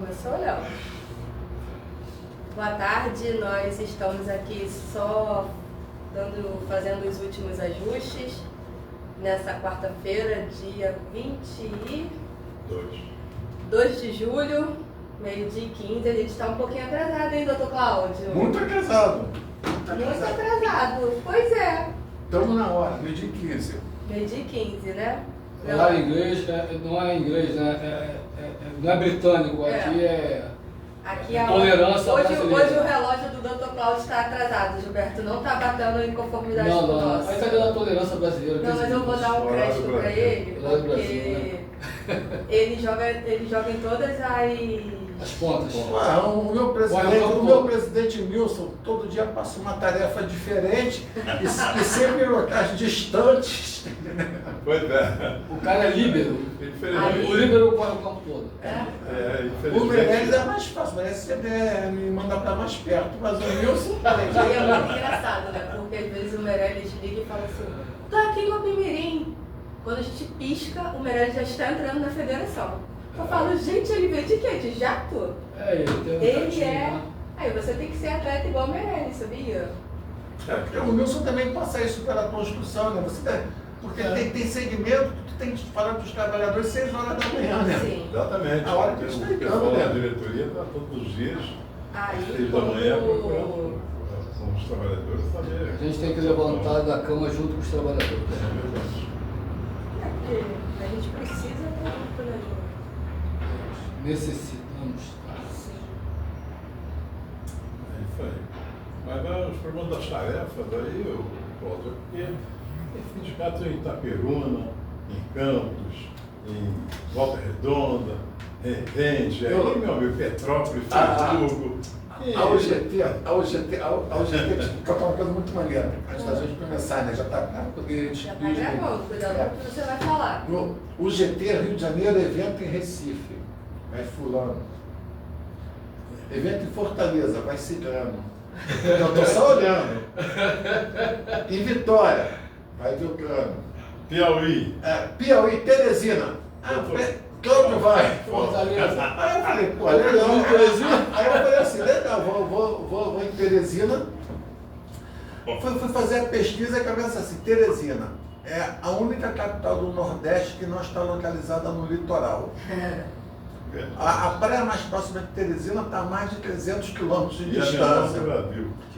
Começou, Léo? Boa tarde, nós estamos aqui só fazendo os últimos ajustes nessa quarta-feira, dia 22 de julho, meio-dia e 15. A gente está um pouquinho atrasado, hein, doutor Cláudio? Muito atrasado. Muito atrasado, pois é. Estamos na hora, meio-dia e 15. Meio-dia e 15, né? Lá em inglês, não é inglês, né? Não é britânico, aqui é tolerância brasileira. Hoje o relógio do Dr. Cláudio está atrasado, Gilberto. Não está batendo em conformidade com o nosso. Aí está dando a tolerância brasileira. Não, mas eu vou dar um crédito para ele, porque ele joga em todas as pontas. O meu presidente Nilson todo dia passa uma tarefa diferente e sempre em locais distantes. Pois é. O cara é líbero. O líbero corre o campo todo. O Meirelles é mais fácil, parece que ele me manda para mais perto, mas o Nilson... E é muito engraçado, né? Porque às vezes o Meirelles liga e fala assim, tô aqui em Guapimirim. Quando a gente pisca, o Meirelles já está entrando na federação. Eu falo, gente, ele veio de quê? De jato? Ele é... Aí você tem que ser atleta igual o Meirelles, sabia? O Nilson também passa isso pela construção, né? Porque tem segmento, tu tem que falar dos trabalhadores 6 horas da manhã, né? Sim. Exatamente. A hora que eles estão O pessoal ligando, da né? diretoria está todos os dias, Aí, 6 da manhã, procurando com os trabalhadores saber. A gente tem que levantar da cama junto com os trabalhadores. É porque a gente precisa ter muito, né, Ju? Necessitamos. Sim. É isso aí. Mas os problemas das tarefas aí, eu volto porque tem sindicatos em Itaperuna, em Campos, em Volta Redonda, Resende, aí, meu amigo, Petrópolis, Friburgo. A UGT toca uma coisa muito maneira, antes da gente começar, né? Já está para poder Já tá gravando, cuidado com o que você vai falar. No UGT Rio de Janeiro, evento em Recife, vai fulano. Evento em Fortaleza, vai cigano. Eu estou só olhando. Em Vitória, vai Belgrano. Piauí. Piauí, Teresina. Cláudio vai. Fortaleza. Aí eu falei, pô, legal. Aí eu falei assim, legal, vou em Teresina. Fui fazer a pesquisa e a cabeça assim, Teresina é a única capital do Nordeste que não está localizada no litoral. A praia mais próxima de Teresina está a mais de 300 quilômetros de distância.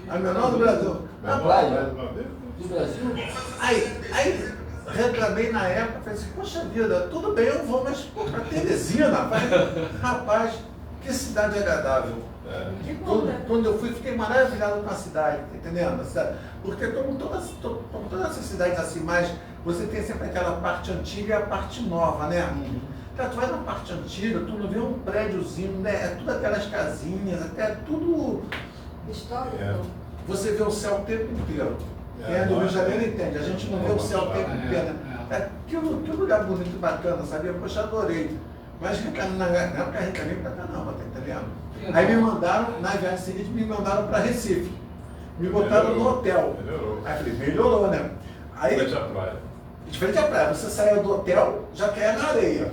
A menor do Brasil. A praia Do Brasil? Aí reclamei na época, falei assim, poxa vida, tudo bem, eu vou, mas para Teresina, rapaz, que cidade agradável. Que bom, né? Quando eu fui, fiquei maravilhado com a cidade, tá entendendo? Porque como todas essas cidades assim, mais, você tem sempre aquela parte antiga e a parte nova, né? Cara, tu vai na parte antiga, tu não vê um prédiozinho, né? É tudo aquelas casinhas, até tudo... Histórico. Você vê o céu o tempo inteiro. Quem é do Rio de Janeiro entende, a gente não vê o céu o tempo inteiro. Que lugar bonito e bacana, sabia? Poxa, adorei. Mas na época a gente pra caramba, tá entendendo? Aí me mandaram, na viagem seguinte, me mandaram para Recife. Me botaram no hotel. Melhorou. Aí falei, melhorou, né? Aí, Frente à praia. diferente da praia, você saiu do hotel, já quer na areia.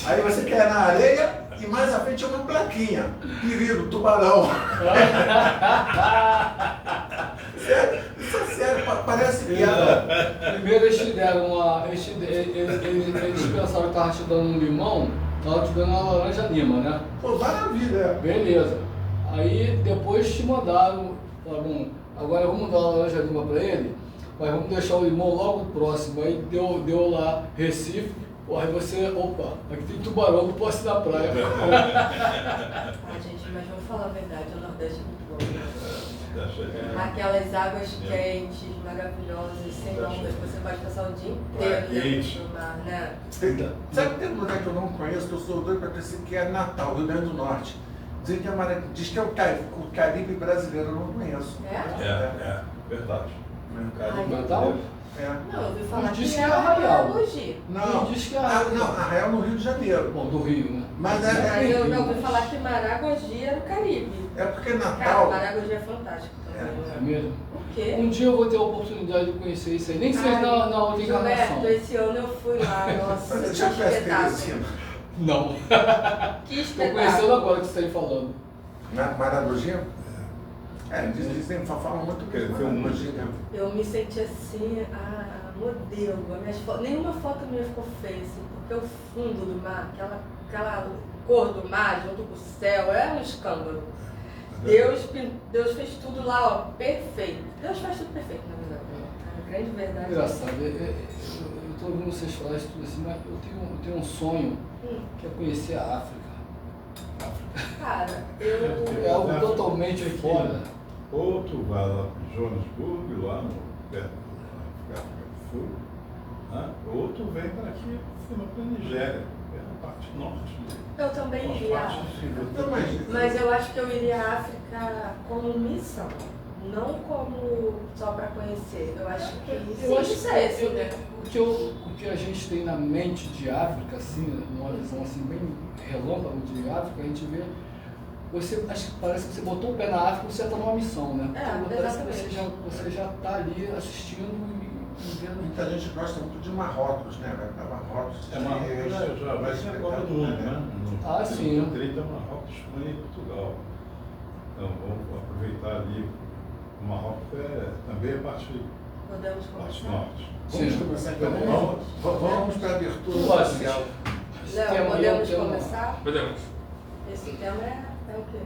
Aí você quer na areia e mais à frente é uma plaquinha. Perigo, tubarão. Sério, isso é sério, parece piada. Primeiro eles te deram uma. Eles pensaram que estavam te dando um limão, estavam te dando uma laranja lima, né? Pô, maravilha. Beleza. Aí depois te mandaram, falaram, agora vamos dar uma laranja lima para ele, mas vamos deixar o limão logo próximo. Aí deu lá Recife, aí você, opa, aqui tem tubarão, não posso ir na praia. Gente, mas vamos falar a verdade, o Nordeste é muito bom. Aquelas águas quentes, maravilhosas, sem ondas, você pode passar o dia inteiro dentro do mar, né? Sabe que tem um lugar que eu não conheço, que eu sou doido para conhecer, que é Natal, Rio Grande do Norte. Diz que é o Caribe brasileiro, eu não conheço. É, verdade. Natal? Não, eu ouvi falar Não diz que que é é Arraial. Mogi. Não, diz que é Arraial no Rio de Janeiro. Bom, do Rio, né? Mas Aí eu ouvi falar que Maragogi era o Caribe. é porque Cara, Natal... Maragogi é fantástico também. É mesmo? O quê? Um dia eu vou ter a oportunidade de conhecer isso aí, nem que seja na outra encarnação. Gilberto, esse ano eu fui lá, nossa, Mas que você já conhece espetáculo. Teresina? Não. Que Estou conhecendo espetáculo. agora o que você está falando. Maragogia? Dizem, falam muito Quer que ver um Maragogia. Eu me senti assim, modelo. Nenhuma foto minha ficou feia, assim, porque o fundo do mar, aquela cor do mar junto com o céu, é um escândalo. Deus fez tudo lá, ó, perfeito. Deus faz tudo perfeito, na verdade. A grande verdade. Engraçado, eu estou ouvindo vocês falar isso tudo assim, mas eu tenho um sonho que é conhecer a África. Cara, É algo totalmente fora. Ou tu vai lá para Joanesburgo, lá no perto da África do Sul, né? Ou tu vem para aqui, para a Nigéria, que é a parte norte. eu também iria à África. Não, Mas eu acho que eu iria à África como missão, não como só para conhecer. Eu acho que Eu acho isso é esse, que né? o que a gente tem na mente de África, assim, numa visão assim, bem relâmpago de África, a gente vê. Acho que parece que você botou o pé na África, você está numa missão, né? Parece que exatamente. você já está ali assistindo e vendo. muita gente gosta muito de Marrocos, né? Vai para Marrocos. Vai ser a Copa do Mundo, né? Ah, sim. 30 Marrocos, Espanha e Portugal. Então vamos aproveitar ali. O Marrocos também é parte Podemos começar? norte. Vamos Sim. começar então. Vamos para a abertura Tu gosta? oficial. Léo, podemos tema. começar? Podemos. Esse tema é o quê?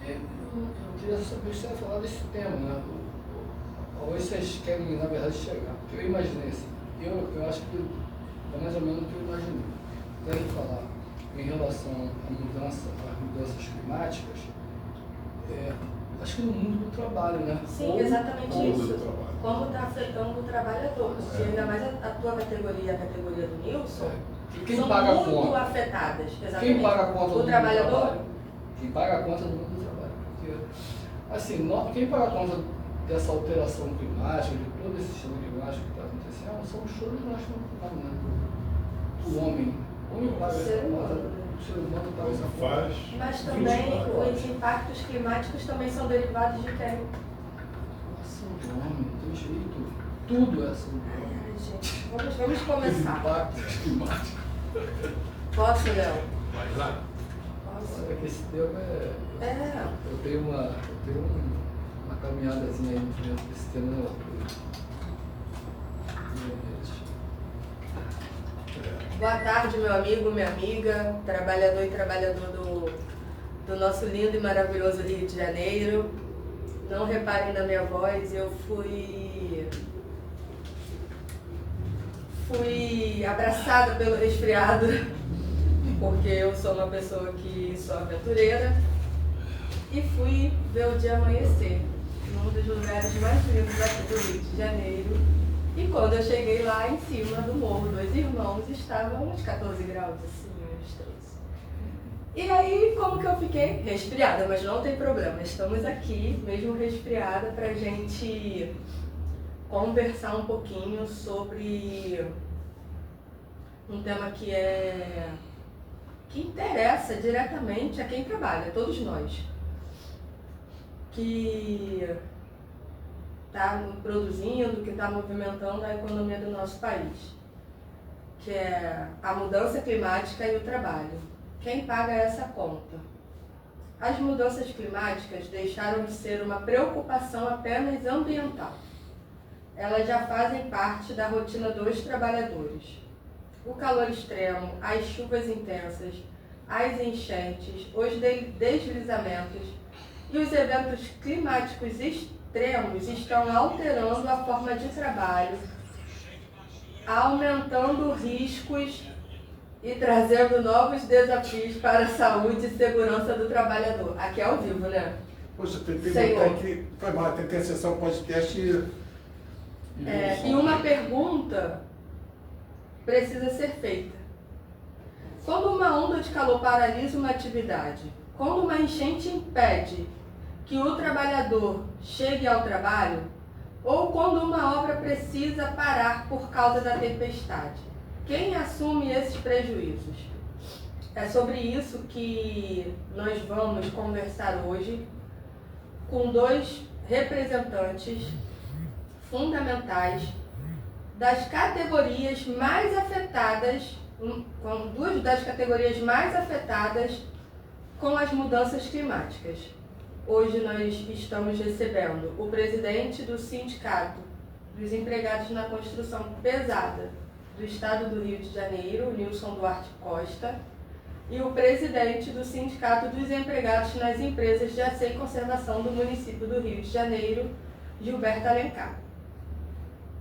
Eu queria saber se você ia falar desse tema, né? Ou vocês querem, na verdade, chegar. Porque eu imaginei assim, eu acho que é mais ou menos o que eu imaginei. Querem falar em relação às mudanças climáticas, acho que no mundo do trabalho, né? Sim, exatamente ou do isso. trabalho. Como está afetando o trabalhador. Porque ainda mais a tua categoria, a categoria do Nilson, E quem são paga a muito conta? afetadas. Exatamente. Quem paga a conta do O mundo trabalhador? do trabalho? Quem paga a conta do mundo do trabalho? Porque, assim, quem paga a conta dessa alteração climática, de todo esse sistema climático que está acontecendo, somos todos nós que estamos pagando, né? O homem. O homem paga essa conta, o ser humano paga essa conta. Faz. Mas também os impactos climáticos também são derivados de quem? Ação do homem, não tem jeito. Tudo é ação do Ai, homem. ai, gente. Vamos Os começar. impactos climáticos. Posso, Léo? Vai lá. Posso? Olha que esse tema eu tenho uma caminhadazinha aí dentro desse tema. Boa tarde, meu amigo, minha amiga, trabalhador e trabalhador do nosso lindo e maravilhoso Rio de Janeiro. Não reparem na minha voz, eu fui abraçada pelo resfriado, porque eu sou uma pessoa que sou aventureira, e fui ver o dia amanhecer, num dos lugares mais lindos aqui do Rio de Janeiro. E quando eu cheguei lá em cima do Morro Dois Irmãos, estavam uns 14 graus, assim, uns 13. E aí, como que eu fiquei? Resfriada, mas não tem problema. Estamos aqui, mesmo resfriada, pra gente conversar um pouquinho sobre um tema que interessa diretamente a quem trabalha, todos nós. Que está produzindo, que está movimentando a economia do nosso país, que é a mudança climática e o trabalho. Quem paga essa conta? As mudanças climáticas deixaram de ser uma preocupação apenas ambiental. Elas já fazem parte da rotina dos trabalhadores. O calor extremo, as chuvas intensas, as enchentes, os deslizamentos e os eventos climáticos extremos estão alterando a forma de trabalho, aumentando riscos e trazendo novos desafios para a saúde e segurança do trabalhador. Aqui é ao vivo, né? Poxa, tentei Senhor. botar aqui. Foi mal, tentei acessar o podcast E uma pergunta precisa ser feita. Quando uma onda de calor paralisa uma atividade, quando uma enchente impede que o trabalhador chegue ao trabalho, ou quando uma obra precisa parar por causa da tempestade, quem assume esses prejuízos? É sobre isso que nós vamos conversar hoje com dois representantes fundamentais das categorias mais afetadas com duas das categorias mais afetadas com as mudanças climáticas. Hoje nós estamos recebendo o presidente do Sindicato dos Empregados na Construção Pesada do Estado do Rio de Janeiro, Nilson Duarte Costa, e o presidente do Sindicato dos Empregados nas Empresas de Acesso e Conservação do município do Rio de Janeiro, Gilberto Alencar.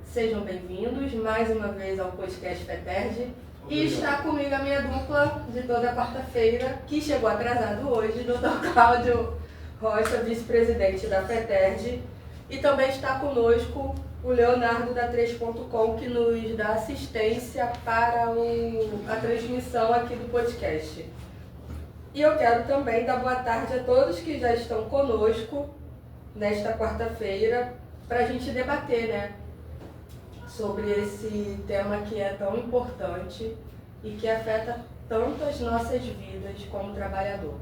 Sejam bem-vindos mais uma vez ao podcast FETERJ. E está comigo a minha dupla de toda quarta-feira, que chegou atrasado hoje, Dr. Cláudio Rocha, vice-presidente da FETERJ. E também está conosco o Leonardo da 3.com, que nos dá assistência para a transmissão aqui do podcast. E eu quero também dar boa tarde a todos que já estão conosco nesta quarta-feira para a gente debater, né, sobre esse tema que é tão importante e que afeta tanto as nossas vidas como trabalhador,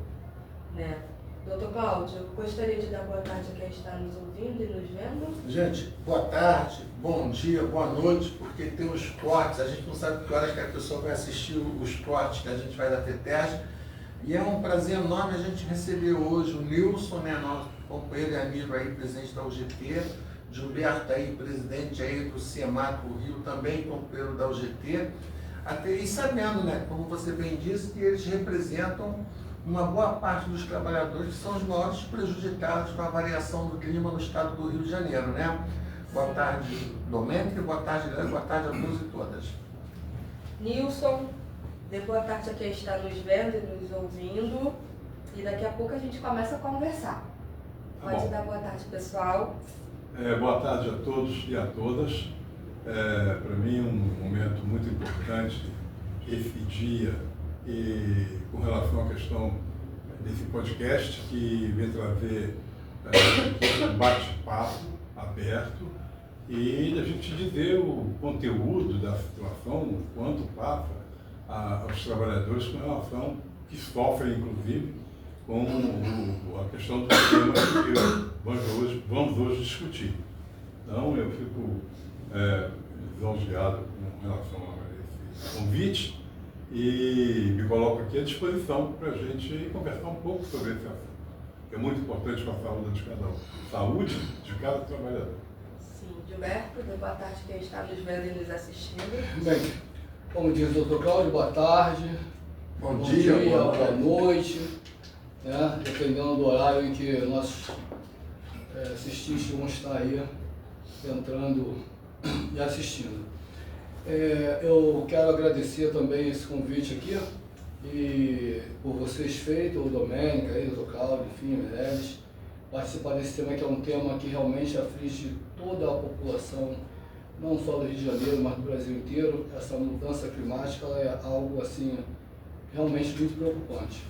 né? Doutor Cláudio, gostaria de dar boa tarde a quem está nos ouvindo e nos vendo. Gente, boa tarde, bom dia, boa noite, porque tem os cortes, a gente não sabe que horas que a pessoa vai assistir os cortes que a gente vai da FETERJ. E é um prazer enorme a gente receber hoje o Nilson, né, nosso companheiro e amigo aí, presidente da UGT, Gilberto aí, presidente aí do CIEMAC Rio, também companheiro da UGT, e sabendo, né, como você bem disse, que eles representam uma boa parte dos trabalhadores que são os maiores prejudicados com a variação do clima no estado do Rio de Janeiro, né? Boa tarde, Domênica, boa tarde, Leandro, boa tarde a todos e todas. Nilson, dê boa tarde a quem está nos vendo e nos ouvindo, e daqui a pouco a gente começa a conversar. Pode dar boa tarde, pessoal. Boa tarde a todos e a todas. Para mim, um momento muito importante esse dia, e com relação à questão desse podcast, que vem trazer um bate-papo aberto e a gente dizer o conteúdo da situação, o quanto passa aos trabalhadores com relação, que sofrem inclusive, com a questão do tema que vamos hoje discutir. Então, eu fico lisonjeado com relação a esse convite e me coloco aqui à disposição para a gente conversar um pouco sobre esse assunto, que é muito importante para a saúde de cada um, saúde de cada trabalhador. Sim, Gilberto, boa tarde quem está nos vendo e nos assistindo. Bem, como diz o Dr. Cláudio, boa tarde, Bom dia, boa noite, né? Dependendo do horário em que nossos assistentes vão estar aí entrando e assistindo. Eu quero agradecer também esse convite aqui, e por vocês feito, o Domênica, o Dr. Cláudio, enfim, Meirelles, participar desse tema, que é um tema que realmente aflige toda a população, não só do Rio de Janeiro, mas do Brasil inteiro. Essa mudança climática é algo assim realmente muito preocupante.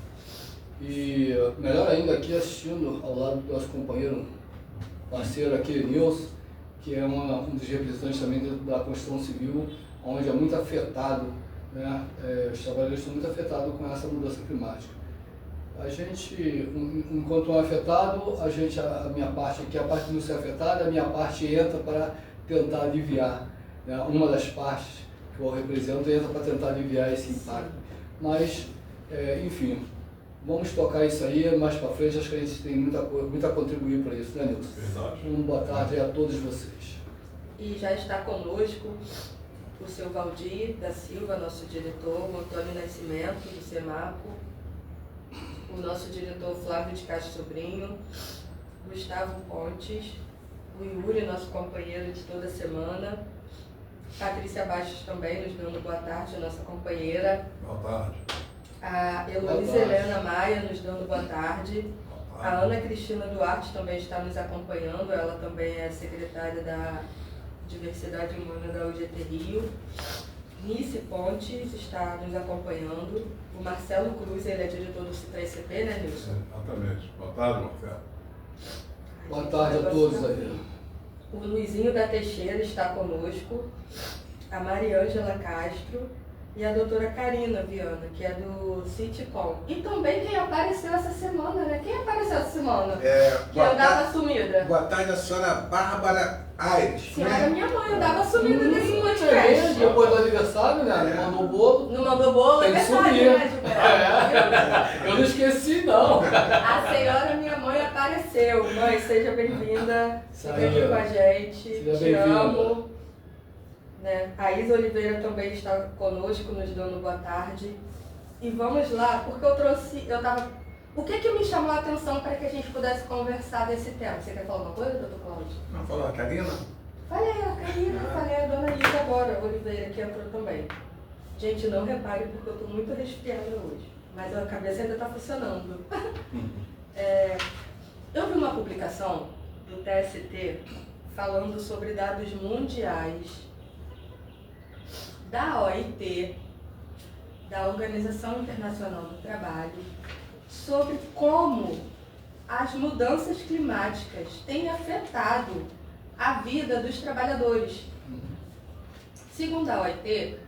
E melhor ainda aqui assistindo ao lado do nosso companheiro, parceiro aqui, Nilson, que é um dos representantes também da construção civil, onde é muito afetado, né? Os trabalhadores estão muito afetados com essa mudança climática. A gente, enquanto um afetado, a minha parte aqui, a parte de não ser afetada, a minha parte entra para tentar aliviar, né? Uma das partes que eu represento entra para tentar aliviar esse impacto. Mas, enfim, vamos tocar isso aí mais para frente. Acho que a gente tem muito a contribuir para isso, né, Nilson? Verdade. Boa tarde a todos vocês. E já está conosco o seu Valdir da Silva, nosso diretor, o Antônio Nascimento, do CIEMACO, o nosso diretor Flávio de Castro Sobrinho, Gustavo Pontes, o Yuri, nosso companheiro de toda semana, Patrícia Bastos também nos dando boa tarde, a nossa companheira. Boa tarde. A Heloísa Helena Maia nos dando boa tarde. A Ana Cristina Duarte também está nos acompanhando, ela também é secretária da Diversidade Humana da UGT Rio. Nice Pontes está nos acompanhando. O Marcelo Cruz, ele é diretor do 3CP, né, Nilson? Exatamente. Boa tarde, Marcelo. Boa tarde a todos aí. O Luizinho da Teixeira está conosco. A Mariângela Castro. e a doutora Karina Viana, que é do Citicom. E também quem apareceu essa semana, né? Quem apareceu essa semana? Que andava sumida. Boa tarde, a senhora Bárbara Aires. Senhora, minha mãe andava sumida nesse podcast. Depois do aniversário, né? Mandou o bolo. Não mandou bolo? Tem É que verdade, sumir. né, Gilberto? Eu não esqueci, não. A senhora, minha mãe, apareceu. Mãe, seja bem-vinda. Fica aqui com a gente. Seja Te bem-vinda. amo. Né? A Isa Oliveira também está conosco, nos dando boa tarde. E vamos lá, porque o que me chamou a atenção para que a gente pudesse conversar desse tema? Você quer falar alguma coisa, doutor Cláudio? Não falou a Karina? Falei a Karina, falei a dona Isa agora, a Oliveira, que entrou também. Gente, não repare porque eu estou muito resfriada hoje, mas a cabeça ainda está funcionando. Eu vi uma publicação do TST falando sobre dados mundiais da OIT, da Organização Internacional do Trabalho, sobre como as mudanças climáticas têm afetado a vida dos trabalhadores. Segundo a OIT,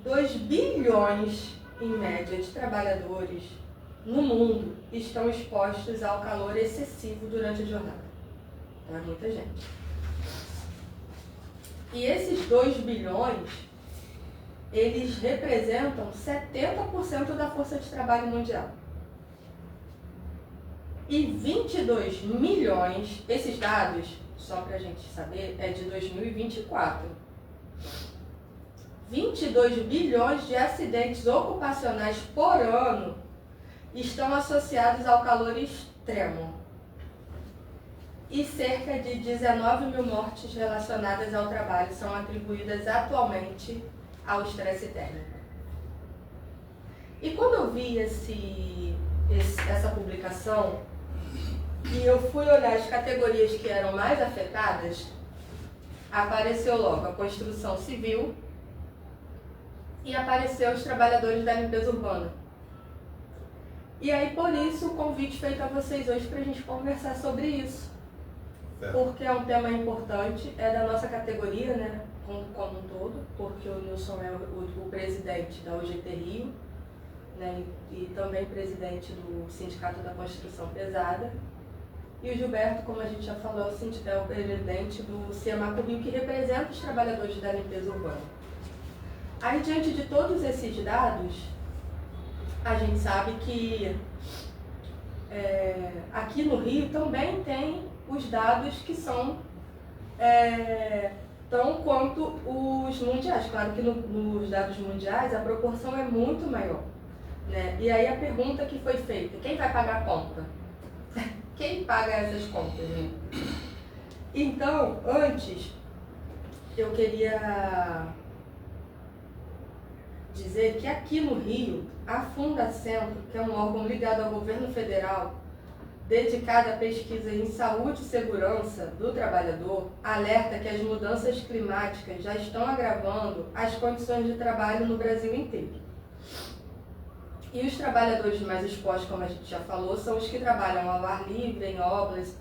2 bilhões em média de trabalhadores no mundo estão expostos ao calor excessivo durante a jornada. Então é muita gente. E esses 2 bilhões, eles representam 70% da força de trabalho mundial. E 22 milhões, esses dados, só para a gente saber, é de 2024. 22 bilhões de acidentes ocupacionais por ano estão associados ao calor extremo. E cerca de 19 mil mortes relacionadas ao trabalho são atribuídas atualmente ao estresse térmico. E quando eu vi essa publicação, e eu fui olhar as categorias que eram mais afetadas, apareceu logo a construção civil e apareceu os trabalhadores da limpeza urbana. E aí, por isso, o convite feito a vocês hoje para a gente conversar sobre isso. Porque é um tema importante, é da nossa categoria, né, como um todo, porque o Nilson é o presidente da UGT Rio, né, e também presidente do Sindicato da Construção Pesada. E o Gilberto, como a gente já falou, é o presidente do CIEMACO Rio, que representa os trabalhadores da limpeza urbana. Aí, diante de todos esses dados, a gente sabe que aqui no Rio também tem os dados que são tão quanto os mundiais. Claro que nos dados mundiais a proporção é muito maior, né? E aí a pergunta que foi feita, quem vai pagar a conta? Quem paga essas contas, né? Então, antes, eu queria dizer que aqui no Rio, a Fundacentro, que é um órgão ligado ao governo federal, dedicado à pesquisa em saúde e segurança do trabalhador, alerta que as mudanças climáticas já estão agravando as condições de trabalho no Brasil inteiro. E os trabalhadores mais expostos, como a gente já falou, são os que trabalham ao ar livre, em obras,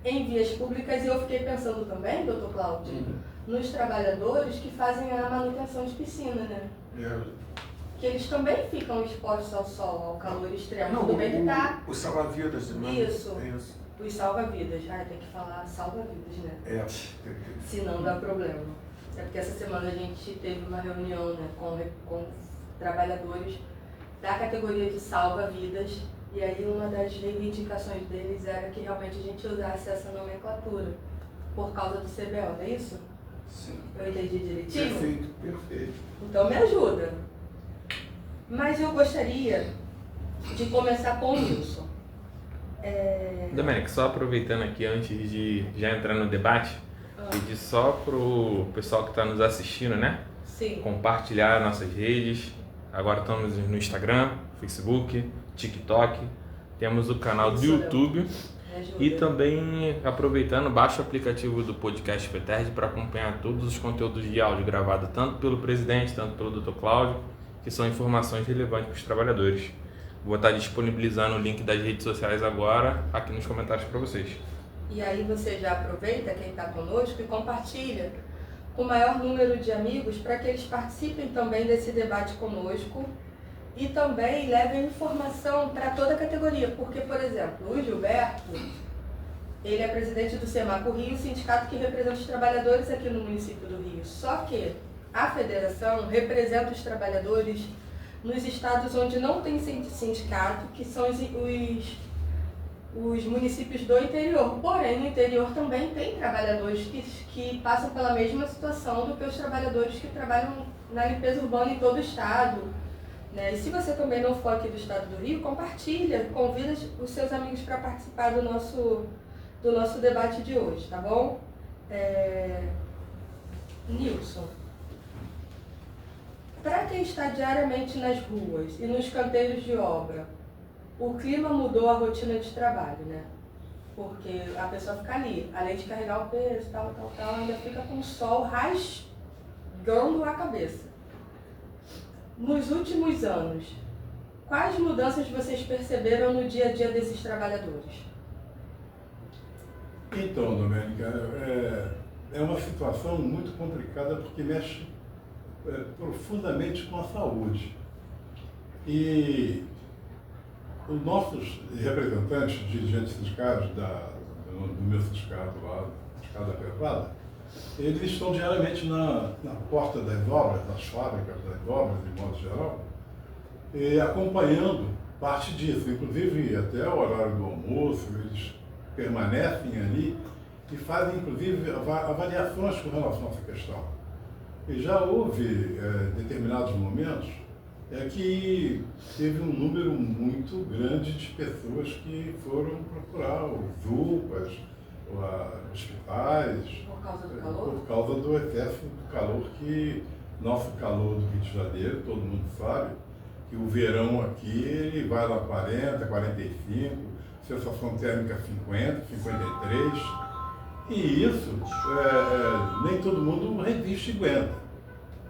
em vias públicas. E eu fiquei pensando também, doutor Cláudio, nos trabalhadores que fazem a manutenção de piscina, né? Que eles também ficam expostos ao sol, ao calor extremo. Tudo bem que tá... Os salva-vidas, né? Isso. Os salva-vidas. Tem que falar salva-vidas, né? Senão dá problema. É porque essa semana a gente teve uma reunião, né, com trabalhadores da categoria de salva-vidas, e aí uma das reivindicações deles era que realmente a gente usasse essa nomenclatura por causa do CBO, não é isso? Sim. Eu entendi direitinho? Perfeito. Então me ajuda. Mas eu gostaria de começar com o Nilson. Domênico, só aproveitando aqui antes de já entrar no debate, pedir só pro pessoal que está nos assistindo, né? Sim. Compartilhar nossas redes. Agora estamos no Instagram, Facebook, TikTok. Temos o canal do YouTube. E também, aproveitando, baixa o aplicativo do podcast FETERD para acompanhar todos os conteúdos de áudio gravados tanto pelo presidente, tanto pelo Dr. Cláudio, que são informações relevantes para os trabalhadores. Vou estar disponibilizando o link das redes sociais agora aqui nos comentários para vocês. E aí você já aproveita, quem está conosco, e compartilha. com o maior número de amigos para que eles participem também desse debate conosco e também levem informação para toda a categoria. Porque, por exemplo, o Gilberto, ele é presidente do Semaco Rio, sindicato que representa os trabalhadores aqui no município do Rio. Só que a federação representa os trabalhadores nos estados onde não tem sindicato, que são os municípios do interior. Porém, no interior também tem trabalhadores que passam pela mesma situação do que os trabalhadores que trabalham na limpeza urbana em todo o estado. Né? E se você também não for aqui do estado do Rio, compartilha, convida os seus amigos para participar do nosso debate de hoje, tá bom? Nilson, para quem está diariamente nas ruas e nos canteiros de obra, o clima mudou a rotina de trabalho, né? Porque a pessoa fica ali, além de carregar o peso, tal, ainda fica com o sol rasgando a cabeça. Nos últimos anos, quais mudanças vocês perceberam no dia a dia desses trabalhadores? Então, Domênica, é uma situação muito complicada porque mexe profundamente com a saúde. E os nossos representantes, dirigentes sindicais do meu sindicato lá, sindicato da privada, eles estão diariamente na porta das obras, das fábricas das obras, de modo geral, acompanhando parte disso, inclusive até o horário do almoço, eles permanecem ali e fazem, inclusive, avaliações com relação a essa questão. E já houve determinados momentos que teve um número muito grande de pessoas que foram procurar os UPAs, hospitais, Por causa do calor? Por causa do excesso do calor que nosso calor do Rio de Janeiro, todo mundo sabe, que o verão aqui ele vai lá 40, 45, sensação térmica 50, 53, e isso nem todo mundo resiste e aguenta.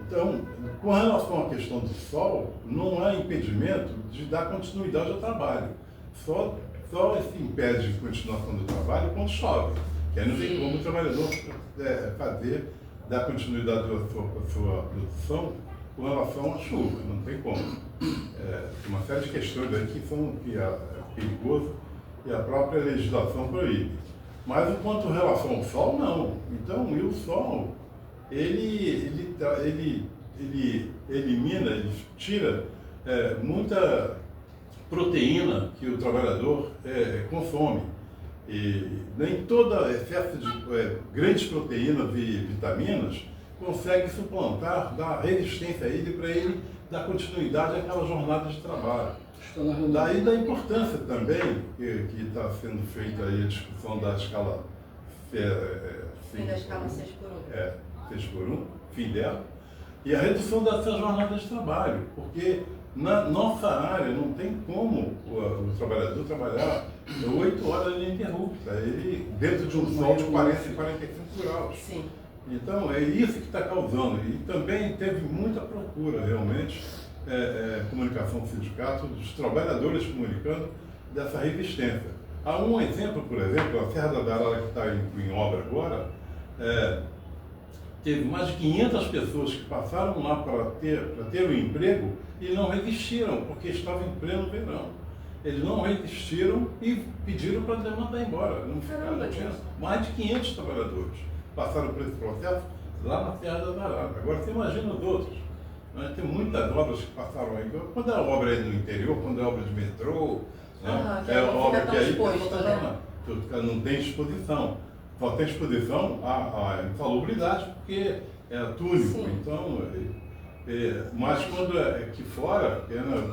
Então, com relação à questão do sol, não há impedimento de dar continuidade ao trabalho. Só se impede a continuação do trabalho quando chove, que aí não tem como o trabalhador dar continuidade à sua produção com relação à chuva, não tem como. Tem uma série de questões aí que é perigoso e a própria legislação proíbe. Mas enquanto relação ao sol, não. Então, e o sol, ele elimina, ele tira muita proteína que o trabalhador consome. E nem todo excesso de grandes proteínas e vitaminas consegue suplantar, dar resistência a ele para ele dar continuidade àquela jornada de trabalho. Daí da importância também que está sendo feita aí a discussão da escala Fim da escala 6x1. 6x1, fim dela, e a redução dessa jornada de trabalho, porque na nossa área não tem como o trabalhador trabalhar 8 horas ininterrupta, ele dentro de um sol de 40 e 45 graus. Sim. Então é isso que está causando, e também teve muita procura realmente, comunicação do sindicato, dos trabalhadores comunicando dessa resistência. Há um exemplo, por exemplo, a Serra da Arara que está em obra agora, teve mais de 500 pessoas que passaram lá para ter um emprego e não resistiram, porque estavam em pleno verão. Eles não resistiram e pediram para mandar embora. Não ficaram, tinha mais de 500 trabalhadores passaram por esse processo lá na Serra da Arara. Agora você imagina os outros. Tem muitas obras que passaram aí. Quando é obra aí no interior, quando é obra de metrô, obra que aí não tem exposição. Só tem exposição à insalubridade, porque é túnico. Sim. Então, mas quando é aqui fora,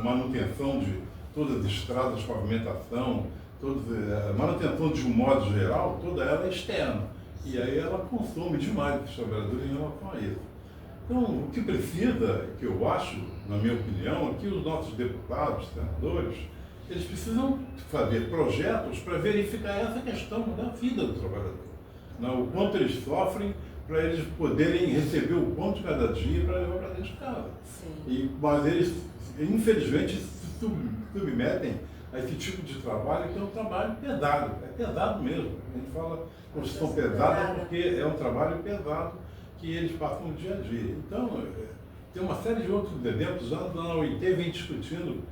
manutenção de todas as estradas, pavimentação, a manutenção de um modo geral, toda ela é externa. E aí ela consome demais os trabalhadores em relação a isso. Então, o que precisa, que eu acho, na minha opinião, é que os nossos deputados, senadores, eles precisam fazer projetos para verificar essa questão da vida do trabalhador. O quanto eles sofrem para eles poderem receber o pão de cada dia para levar para dentro de casa. Mas eles, infelizmente, se submetem a esse tipo de trabalho, que é um trabalho pesado. É pesado mesmo. A gente fala construção pesada porque é um trabalho pesado que eles passam no dia a dia. Então, tem uma série de outros exemplos. Já na OIT vem discutindo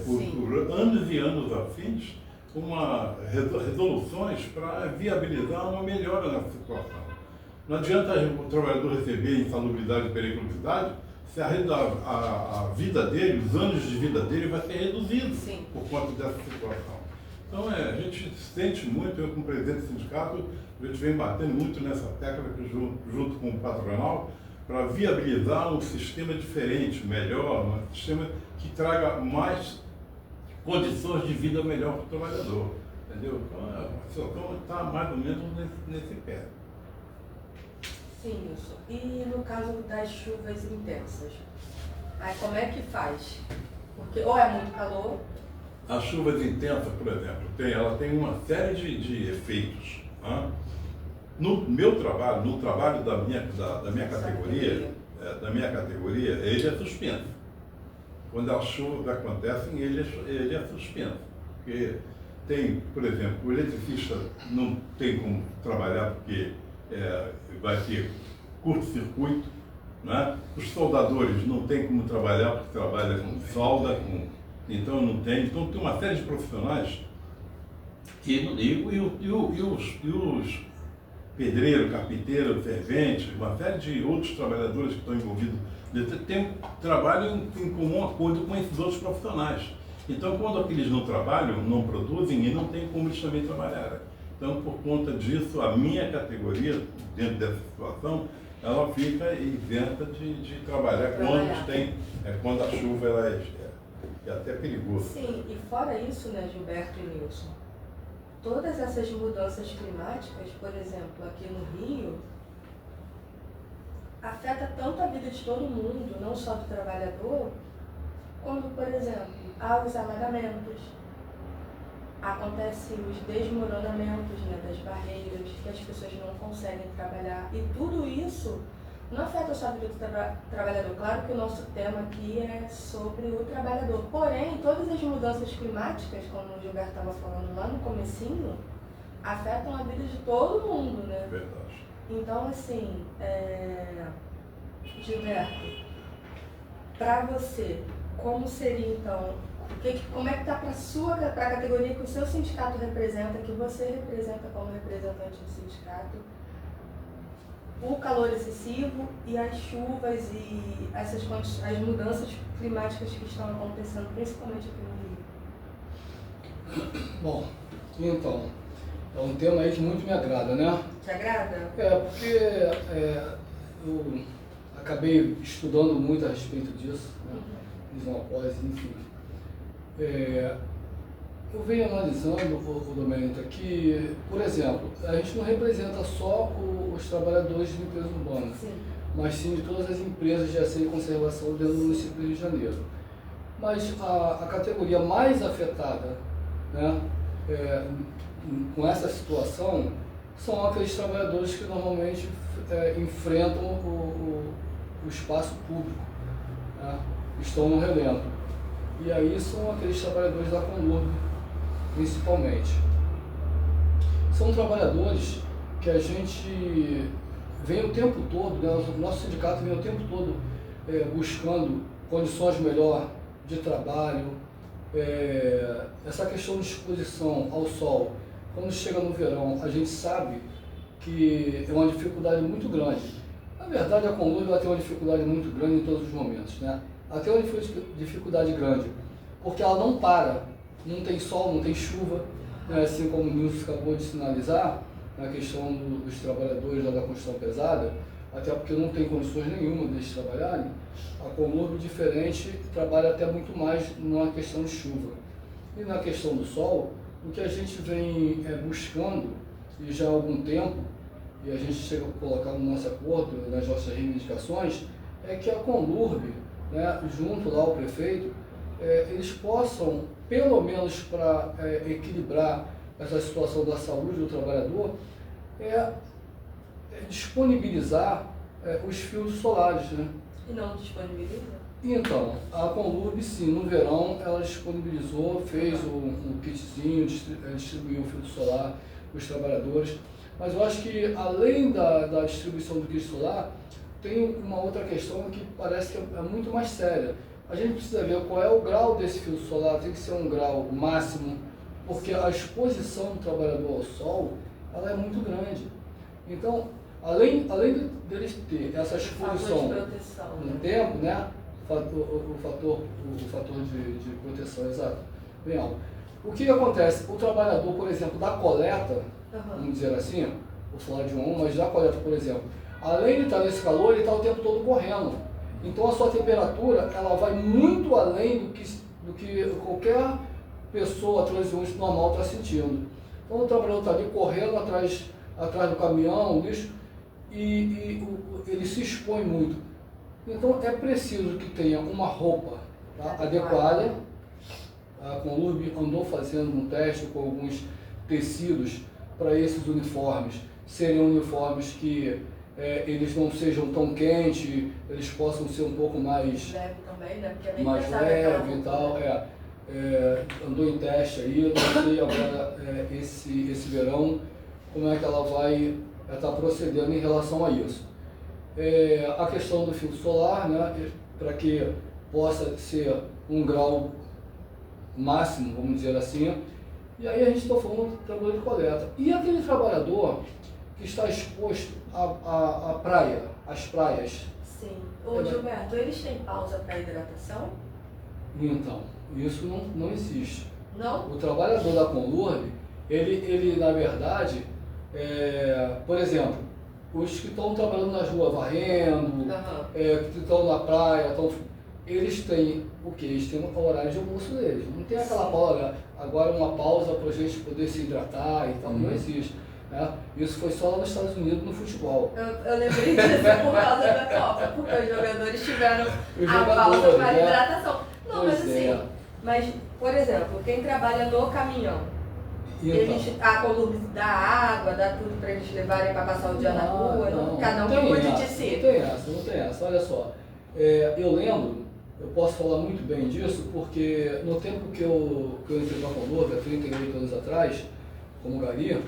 por anos e anos a fins resoluções para viabilizar uma melhora nessa situação. Não adianta o trabalhador receber insalubridade e periculosidade se a vida dele, os anos de vida dele vai ser reduzido por conta dessa situação. Então, a gente sente muito, eu como presidente do sindicato, a gente vem batendo muito nessa tecla junto com o patronal para viabilizar um sistema diferente, melhor, um sistema que traga mais condições de vida melhor para o trabalhador. Entendeu? Então, a situação está mais ou menos nesse pé. Sim, isso. E no caso das chuvas intensas, aí como é que faz? Porque ou é muito calor... As chuvas intensas, por exemplo, ela tem uma série de efeitos. Né? No meu trabalho, no trabalho da minha categoria, ele é suspenso. Quando as chuvas acontecem, ele é suspenso. Porque tem, por exemplo, o eletricista não tem como trabalhar porque vai ter curto-circuito, né? Os soldadores não tem como trabalhar porque trabalham com solda, então não tem. Então tem uma série de profissionais e os pedreiros, carpinteiros, serventes, uma série de outros trabalhadores que estão envolvidos trabalham em comum acordo com esses outros profissionais. Então, quando eles não trabalham, não produzem e não tem como eles também trabalharem. Então, por conta disso, a minha categoria, dentro dessa situação, ela fica isenta de trabalhar quando a chuva é até perigosa. Sim, e fora isso, né, Gilberto e Nilson, todas essas mudanças climáticas, por exemplo, aqui no Rio, afeta tanto a vida de todo mundo, não só do trabalhador, quando, por exemplo, há os alagamentos, acontecem os desmoronamentos, né, das barreiras, que as pessoas não conseguem trabalhar. E tudo isso não afeta só a vida do trabalhador. Claro que o nosso tema aqui é sobre o trabalhador. Porém, todas as mudanças climáticas, como o Gilberto estava falando lá no comecinho, afetam a vida de todo mundo, né? Verdade. Então, assim, Gilberto, para você, como seria então, como é que está para a categoria que o seu sindicato representa, que você representa como representante do sindicato, o calor excessivo e as chuvas e as mudanças climáticas que estão acontecendo, principalmente aqui no Rio? Bom, então, é um tema aí que muito me agrada, né? Te agrada? Porque eu acabei estudando muito a respeito disso, né? Fiz uma pós, enfim. Eu venho analisando, o Domênico, que, por exemplo, a gente não representa só os trabalhadores de limpeza urbana, mas sim de todas as empresas de asseio e conservação dentro do município do Rio de Janeiro. Mas a categoria mais afetada, né, com essa situação são aqueles trabalhadores que normalmente enfrentam o espaço público, né, estão no relento. E aí são aqueles trabalhadores da Conlurb, principalmente. São trabalhadores que a gente vem o tempo todo, né, o nosso sindicato vem o tempo todo buscando condições melhores de trabalho, essa questão de exposição ao sol. Quando chega no verão, a gente sabe que é uma dificuldade muito grande. Na verdade, a Conlurb tem uma dificuldade muito grande em todos os momentos, né? Ela tem uma dificuldade grande, porque ela não para, não tem sol, não tem chuva, né? Assim como o Nilson acabou de sinalizar, na questão dos trabalhadores da construção pesada, até porque não tem condições nenhuma deles trabalharem. A Conlurb, diferente, trabalha até muito mais na questão de chuva. E na questão do sol, o que a gente vem buscando, e já há algum tempo, e a gente chega a colocar no nosso acordo, nas nossas reivindicações, é que a Conlurb, né, junto lá ao prefeito, eles possam, pelo menos para equilibrar essa situação da saúde do trabalhador, disponibilizar os fios solares, né? E não disponibiliza? Então, a Conlurb, sim, no verão ela disponibilizou, fez um kitzinho, distribuiu o fio solar para os trabalhadores, Mas eu acho que além da distribuição do kit solar, tem uma outra questão que parece que é muito mais séria. A gente precisa ver qual é o grau desse filtro solar, tem que ser um grau máximo, porque a exposição do trabalhador ao sol, ela é muito grande. Então, além deles ter essa exposição no tempo, né? O fator de proteção, exato, bem alto. O que acontece? O trabalhador, por exemplo, da coleta, vamos dizer assim, vou falar de mas da coleta, por exemplo, além de estar nesse calor, ele está o tempo todo correndo. Então a sua temperatura, ela vai muito além do que qualquer pessoa transeunte normal está sentindo. Então o trabalhador está ali correndo atrás do caminhão, lixo, e ele se expõe muito. Então é preciso que tenha uma roupa, tá, adequada. A Conlurb andou fazendo um teste com alguns tecidos para esses uniformes serem uniformes que eles não sejam tão quentes, eles possam ser um pouco mais leve também, né? Porque é bem mais pesado, leve e tal. Andou em teste aí, não sei agora esse verão como é que ela vai estar procedendo em relação a isso. A questão do filtro solar, né, para que possa ser um grau máximo, vamos dizer assim, e aí a gente está falando do trabalhador de coleta. E aquele trabalhador que está exposto à praia, às praias? Sim. Ô Gilberto, eles têm pausa para hidratação? Então, isso não existe. Não? O trabalhador da Conlurb, ele na verdade, por exemplo, os que estão trabalhando nas ruas varrendo, que estão na praia, eles têm o quê? Eles têm um horário de almoço deles. Não tem aquela pausa, agora uma pausa para a gente poder se hidratar e tal, não existe. Né? Isso foi só lá nos Estados Unidos no futebol. Eu lembrei disso por causa da Copa, porque os jogadores tiveram a pausa para hidratação. Não, mas assim, mas, por exemplo, quem trabalha no caminhão, a Conlurb dá água, dá tudo para eles levarem para passar o dia na rua, cada um que cuide de si. Não tem essa, olha só. Eu lembro, eu posso falar muito bem disso, porque no tempo que eu entrei na Conlurb, há 38 anos atrás, como gari,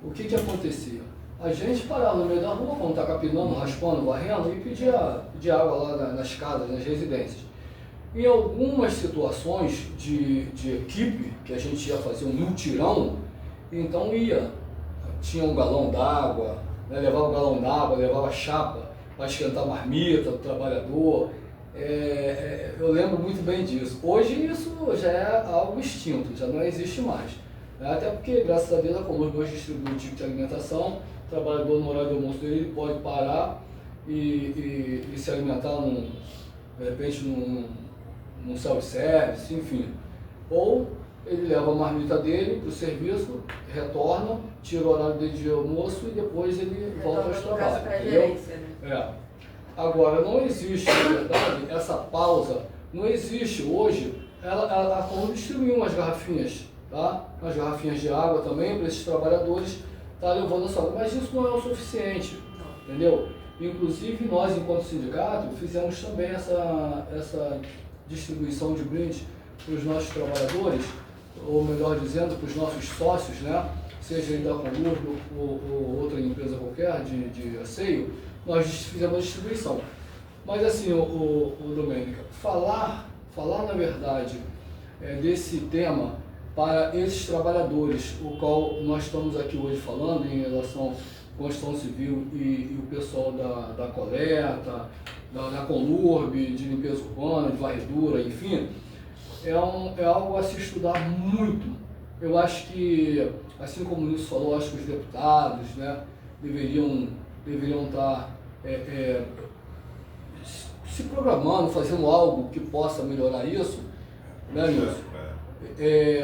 o que acontecia? A gente parava no meio da rua, quando está capinando, raspando, varrendo, e pedia água lá nas casas, nas residências. Em algumas situações de equipe, que a gente ia fazer um mutirão, então tinha um galão d'água, né, levava um galão d'água, levava chapa para esquentar a marmita do trabalhador. Eu lembro muito bem disso. Hoje isso já é algo extinto, já não existe mais. Até porque, graças a Deus, a Conlurb hoje distribui um tipo de alimentação, o trabalhador no horário do almoço dele pode parar e se alimentar, de repente, num self-service, enfim. Ou ele leva a marmita dele para o serviço, retorna, tira o horário dele de almoço e depois ele volta aos trabalhos. Agora, não existe, na verdade, essa pausa, não existe hoje. A Conlurb distribuiu umas garrafinhas, tá? Umas garrafinhas de água também para esses trabalhadores estarem levando a sua água, mas isso não é o suficiente, entendeu? Inclusive, nós, enquanto sindicato, fizemos também essa distribuição de brinde para os nossos trabalhadores, ou melhor dizendo, para os nossos sócios, né? Seja da Conlurb ou outra empresa qualquer de asseio, nós fizemos a distribuição. Mas assim, o Domênica, falar na verdade desse tema para esses trabalhadores, o qual nós estamos aqui hoje falando em relação à construção civil e o pessoal da coleta, da Conlurb, de limpeza urbana, de varredura, enfim, é algo a se estudar muito. Eu acho que, assim como o Nilson falou, acho que os deputados, né, deveriam estar se programando, fazendo algo que possa melhorar isso, né, Nilson?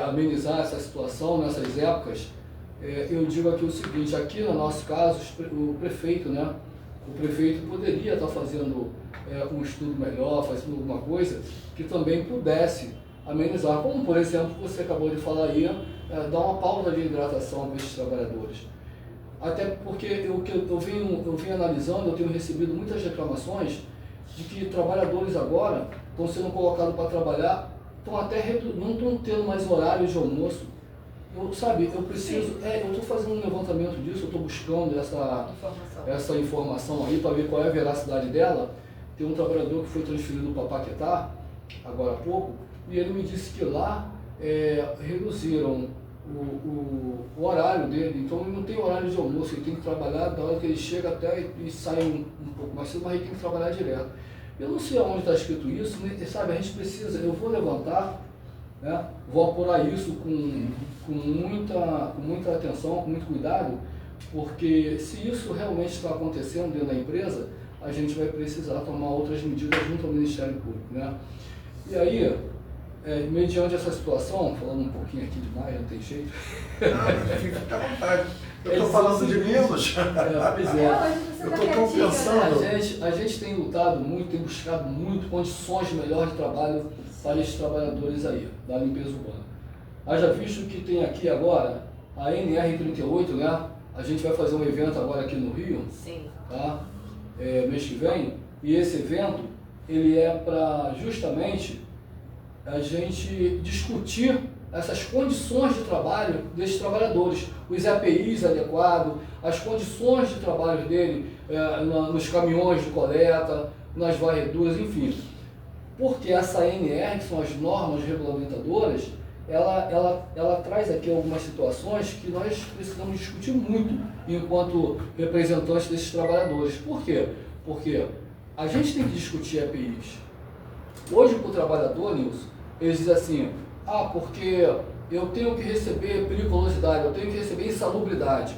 Amenizar essa situação nessas épocas. Eu digo aqui o seguinte, aqui no nosso caso, o prefeito, né? O prefeito poderia estar fazendo um estudo melhor, fazendo alguma coisa que também pudesse amenizar, como por exemplo, você acabou de falar aí, dar uma pausa de hidratação para esses trabalhadores. Até porque eu venho analisando, eu tenho recebido muitas reclamações de que trabalhadores agora estão sendo colocados para trabalhar, não estão tendo mais horário de almoço. eu preciso, eu estou fazendo um levantamento disso, eu estou buscando essa informação aí para ver qual é a veracidade dela. Tem um trabalhador que foi transferido para Paquetá, agora há pouco, e ele me disse que lá reduziram o horário dele, então ele não tem horário de almoço, ele tem que trabalhar da hora que ele chega até e sai um pouco mais cedo, mas ele tem que trabalhar direto. Eu não sei aonde está escrito isso, sabe, a gente precisa, eu vou levantar, né, vou apurar isso com muita atenção, com muito cuidado, porque se isso realmente está acontecendo dentro da empresa, a gente vai precisar tomar outras medidas junto ao Ministério Público, né? E aí, mediante essa situação, falando um pouquinho aqui demais, não tem jeito. Não, fica à vontade. Eu estou falando de Minas. Pois é. Eu estou pensando. A gente tem lutado muito, tem buscado muito condições melhores de trabalho para esses trabalhadores aí, da limpeza urbana. Haja visto que tem aqui agora a NR38, né? A gente vai fazer um evento agora aqui no Rio. Sim. Tá? Mês que vem. E esse evento, ele é para justamente a gente discutir essas condições de trabalho desses trabalhadores, os EPIs adequados, as condições de trabalho dele nos caminhões de coleta, nas varreduras, enfim. Porque essa ANR, que são as normas regulamentadoras, ela traz aqui algumas situações que nós precisamos discutir muito enquanto representantes desses trabalhadores. Por quê? Porque a gente tem que discutir EPIs. Hoje, para o trabalhador, Nilson, eles dizem assim, porque eu tenho que receber periculosidade, eu tenho que receber insalubridade.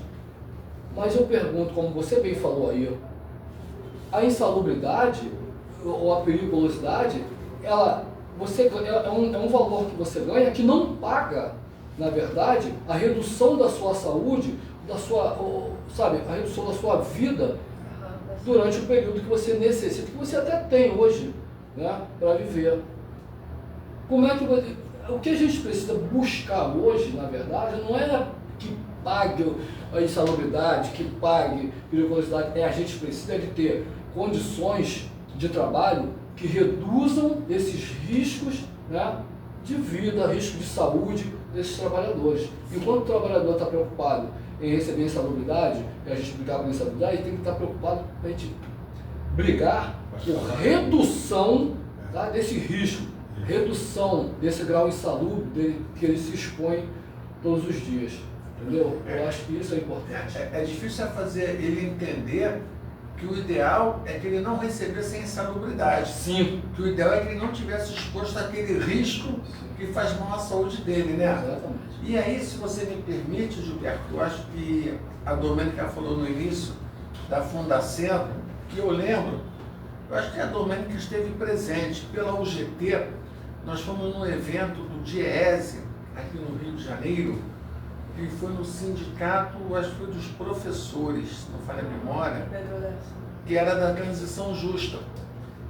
Mas eu pergunto, como você bem falou aí, a insalubridade ou a periculosidade, é um valor que você ganha que não paga, na verdade, a redução da sua saúde, a redução da sua vida durante o período que você necessita, que você até tem hoje, né, para viver. O que a gente precisa buscar hoje, na verdade, não é que pague a insalubridade, que pague a periculosidade, a gente precisa de ter condições de trabalho que reduzam esses riscos, né, de vida, risco de saúde desses trabalhadores. Enquanto o trabalhador está preocupado em receber insalubridade, e a gente brigar por insalubridade, ele tem que estar preocupado para a gente brigar por redução, tá, desse risco, redução desse grau insalubre que ele se expõe todos os dias. Entendeu? Eu acho que isso é importante. É difícil fazer ele entender que o ideal é que ele não recebesse insalubridade. Sim. Que o ideal é que ele não tivesse exposto àquele risco que faz mal à saúde dele, né? Exatamente. E aí, se você me permite, Gilberto, eu acho que a Domênica falou no início da Fundacentro, que eu lembro, eu acho que a Domênica esteve presente pela UGT. Nós fomos num evento do DIEESE, aqui no Rio de Janeiro, que foi no sindicato, acho que foi dos professores, se não falha a memória, que era da transição justa,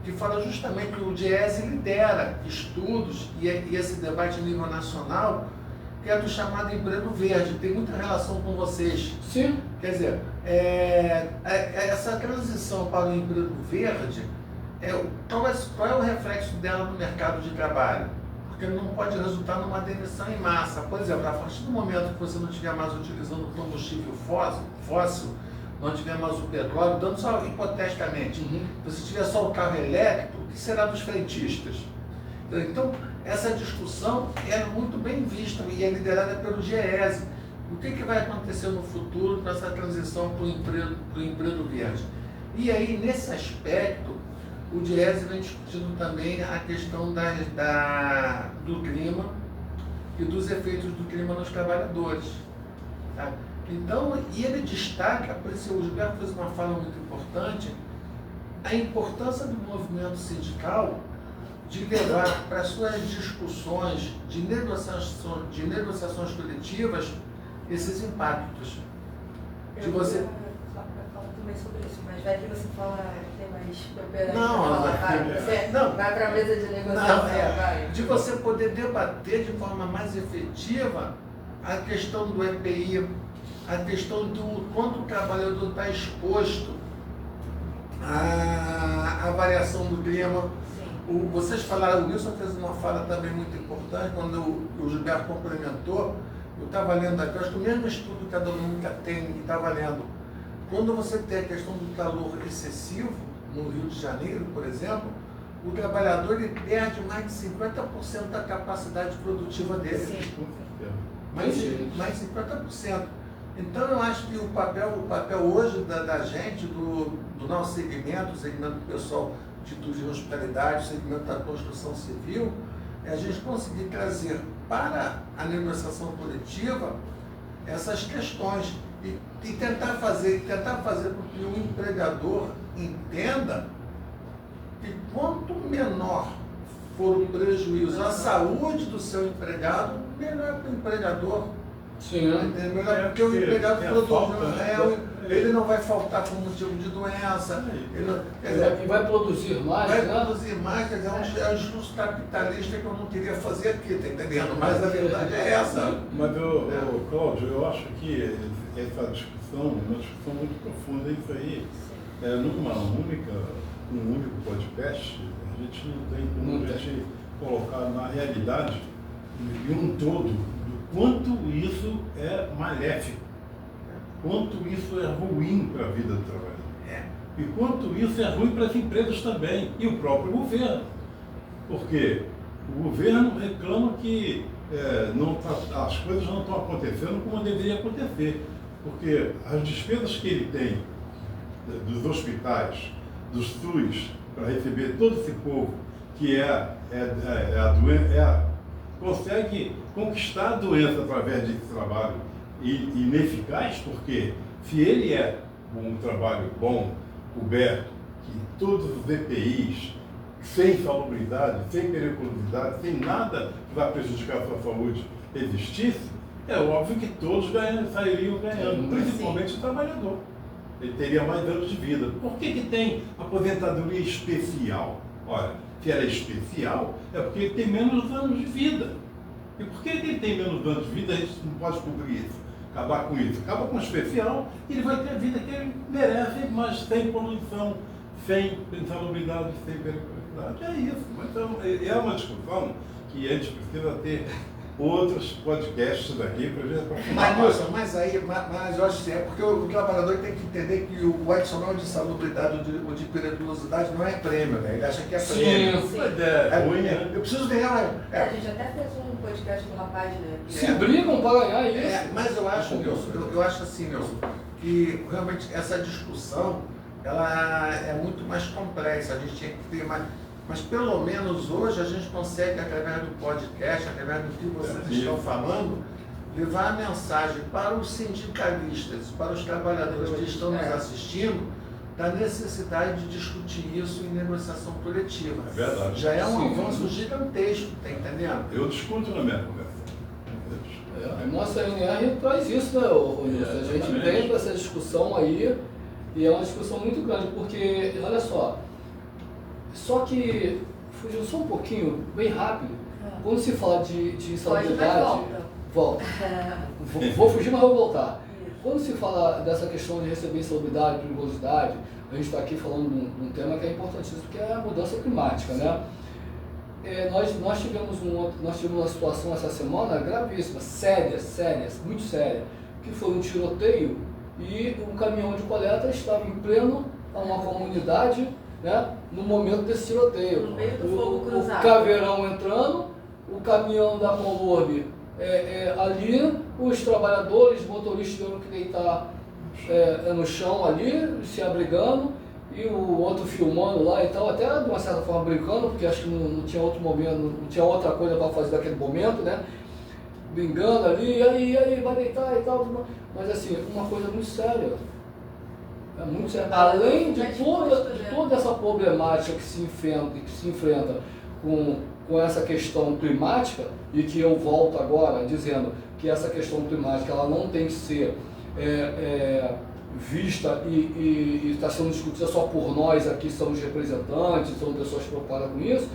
que fala justamente que o DIEESE lidera estudos e esse debate a nível nacional, que é do chamado emprego verde, tem muita relação com vocês. Sim. Quer dizer, essa transição para o emprego verde, qual é o reflexo dela no mercado de trabalho? Porque não pode resultar numa demissão em massa. Por exemplo, a partir do momento que você não estiver mais utilizando combustível fóssil, não tiver mais o petróleo, dando só hipoteticamente, se tiver só o carro elétrico, o que será dos frentistas? Então, essa discussão é muito bem vista e é liderada pelo DIEESE. O que vai acontecer no futuro com essa transição para o emprego verde? E aí, nesse aspecto, o DIEESE vem discutindo também a questão do clima e dos efeitos do clima nos trabalhadores. Tá? Então, e ele destaca, por isso o Gilberto fez uma fala muito importante, a importância do movimento sindical de levar para suas discussões de negociações coletivas esses impactos. Eu vou falar também sobre isso, mas vai que você fala tem mais propriedade. Não, vai para a mesa de negociação. De você poder debater de forma mais efetiva a questão do EPI, a questão do quanto o trabalhador está exposto à variação do clima. Vocês falaram, o Wilson fez uma fala também muito importante quando o Gilberto complementou Eu estava lendo aqui, eu acho que o mesmo estudo que a Dominica tem e estava lendo. Quando você tem a questão do calor excessivo, no Rio de Janeiro, por exemplo, o trabalhador ele perde mais de 50% da capacidade produtiva dele. Sim. Mais 50%. Então eu acho que o papel hoje da gente, do nosso segmento, o segmento do pessoal de turismo e hospitalidade, o segmento da construção civil, é a gente conseguir trazer para a negociação coletiva essas questões e tentar fazer com que o empregador entenda que quanto menor for o prejuízo à saúde do seu empregado, melhor para o empregador. Sim, né? Melhor porque o empregado ele não vai faltar por motivo de doença. E vai produzir mais, vai né? produzir mais, quer dizer, é um discurso capitalista que eu não queria fazer aqui, tá entendendo? Mas a verdade é essa. Mas, Cláudio, eu acho que essa discussão é uma discussão muito profunda. Isso aí, um único podcast, a gente não tem como a gente colocar na realidade de um todo do quanto isso é maléfico, quanto isso é ruim para a vida do trabalhador. E quanto isso é ruim para as empresas também, e o próprio governo. Porque o governo reclama que as coisas não estão acontecendo como deveria acontecer. Porque as despesas que ele tem dos hospitais, dos SUS, para receber todo esse povo que consegue conquistar a doença através desse trabalho ineficaz, porque se ele é um trabalho bom, coberto, que todos os EPIs, sem salubridade, sem periculosidade, sem nada que vá prejudicar a sua saúde, existisse, é óbvio que todos sairiam ganhando, principalmente o trabalhador. Ele teria mais anos de vida. Por que tem aposentadoria especial? Olha, se ela é especial, é porque ele tem menos anos de vida. E por que ele tem menos anos de vida, a gente não pode cobrir isso, acabar com isso? Acaba com o especial e ele vai ter a vida que ele merece, mas sem poluição, sem insalubridade, sem periculosidade. É isso. Então, é uma discussão que a gente precisa ter outros podcasts daqui para ver. Mas eu acho que é porque o trabalhador tem que entender que o adicional de salubridade ou de periculosidade não é prêmio, né? Ele acha que é prêmio. Sim. Eu preciso ganhar. A gente até fez um podcast com uma página. Se brigam para ganhar isso. Mas eu acho, Nilson, que realmente essa discussão ela é muito mais complexa. A gente tinha que ter mais. Mas pelo menos hoje a gente consegue, através do podcast, através do que vocês estão falando, levar a mensagem para os sindicalistas, para os trabalhadores que estão nos assistindo, da necessidade de discutir isso em negociação coletiva. É verdade. Já é um avanço gigantesco, tá entendendo? Eu discuto na minha conversa. A nossa NR traz isso, né, Nilson? A gente tem essa discussão aí, e é uma discussão muito grande, porque, olha só que, fugindo só um pouquinho, bem rápido, quando se fala de insalubridade... Volta. Vou fugir, mas vou voltar. Quando se fala dessa questão de receber insalubridade, periculosidade, a gente está aqui falando de um tema que é importantíssimo, que é a mudança climática, né? Nós tivemos uma situação essa semana gravíssima, séria, muito séria, que foi um tiroteio e um caminhão de coleta estava em pleno uma comunidade, né, no momento desse tiroteio. No meio do fogo cruzado. O caveirão entrando, o caminhão da Colorbe ali, os trabalhadores, motoristas tiveram que deitar no chão ali, se abrigando, e o outro filmando lá e tal, até de uma certa forma brincando, porque acho que não tinha outro momento, não tinha outra coisa para fazer naquele momento, né? Brincando ali, e aí, vai deitar e tal. Mas assim, uma coisa muito séria. É muito sério. Além de toda essa problemática que se enfrenta com essa questão climática, e que eu volto agora dizendo que essa questão climática ela não tem que ser vista e está sendo discutida só por nós aqui, somos representantes, somos pessoas preocupadas com isso,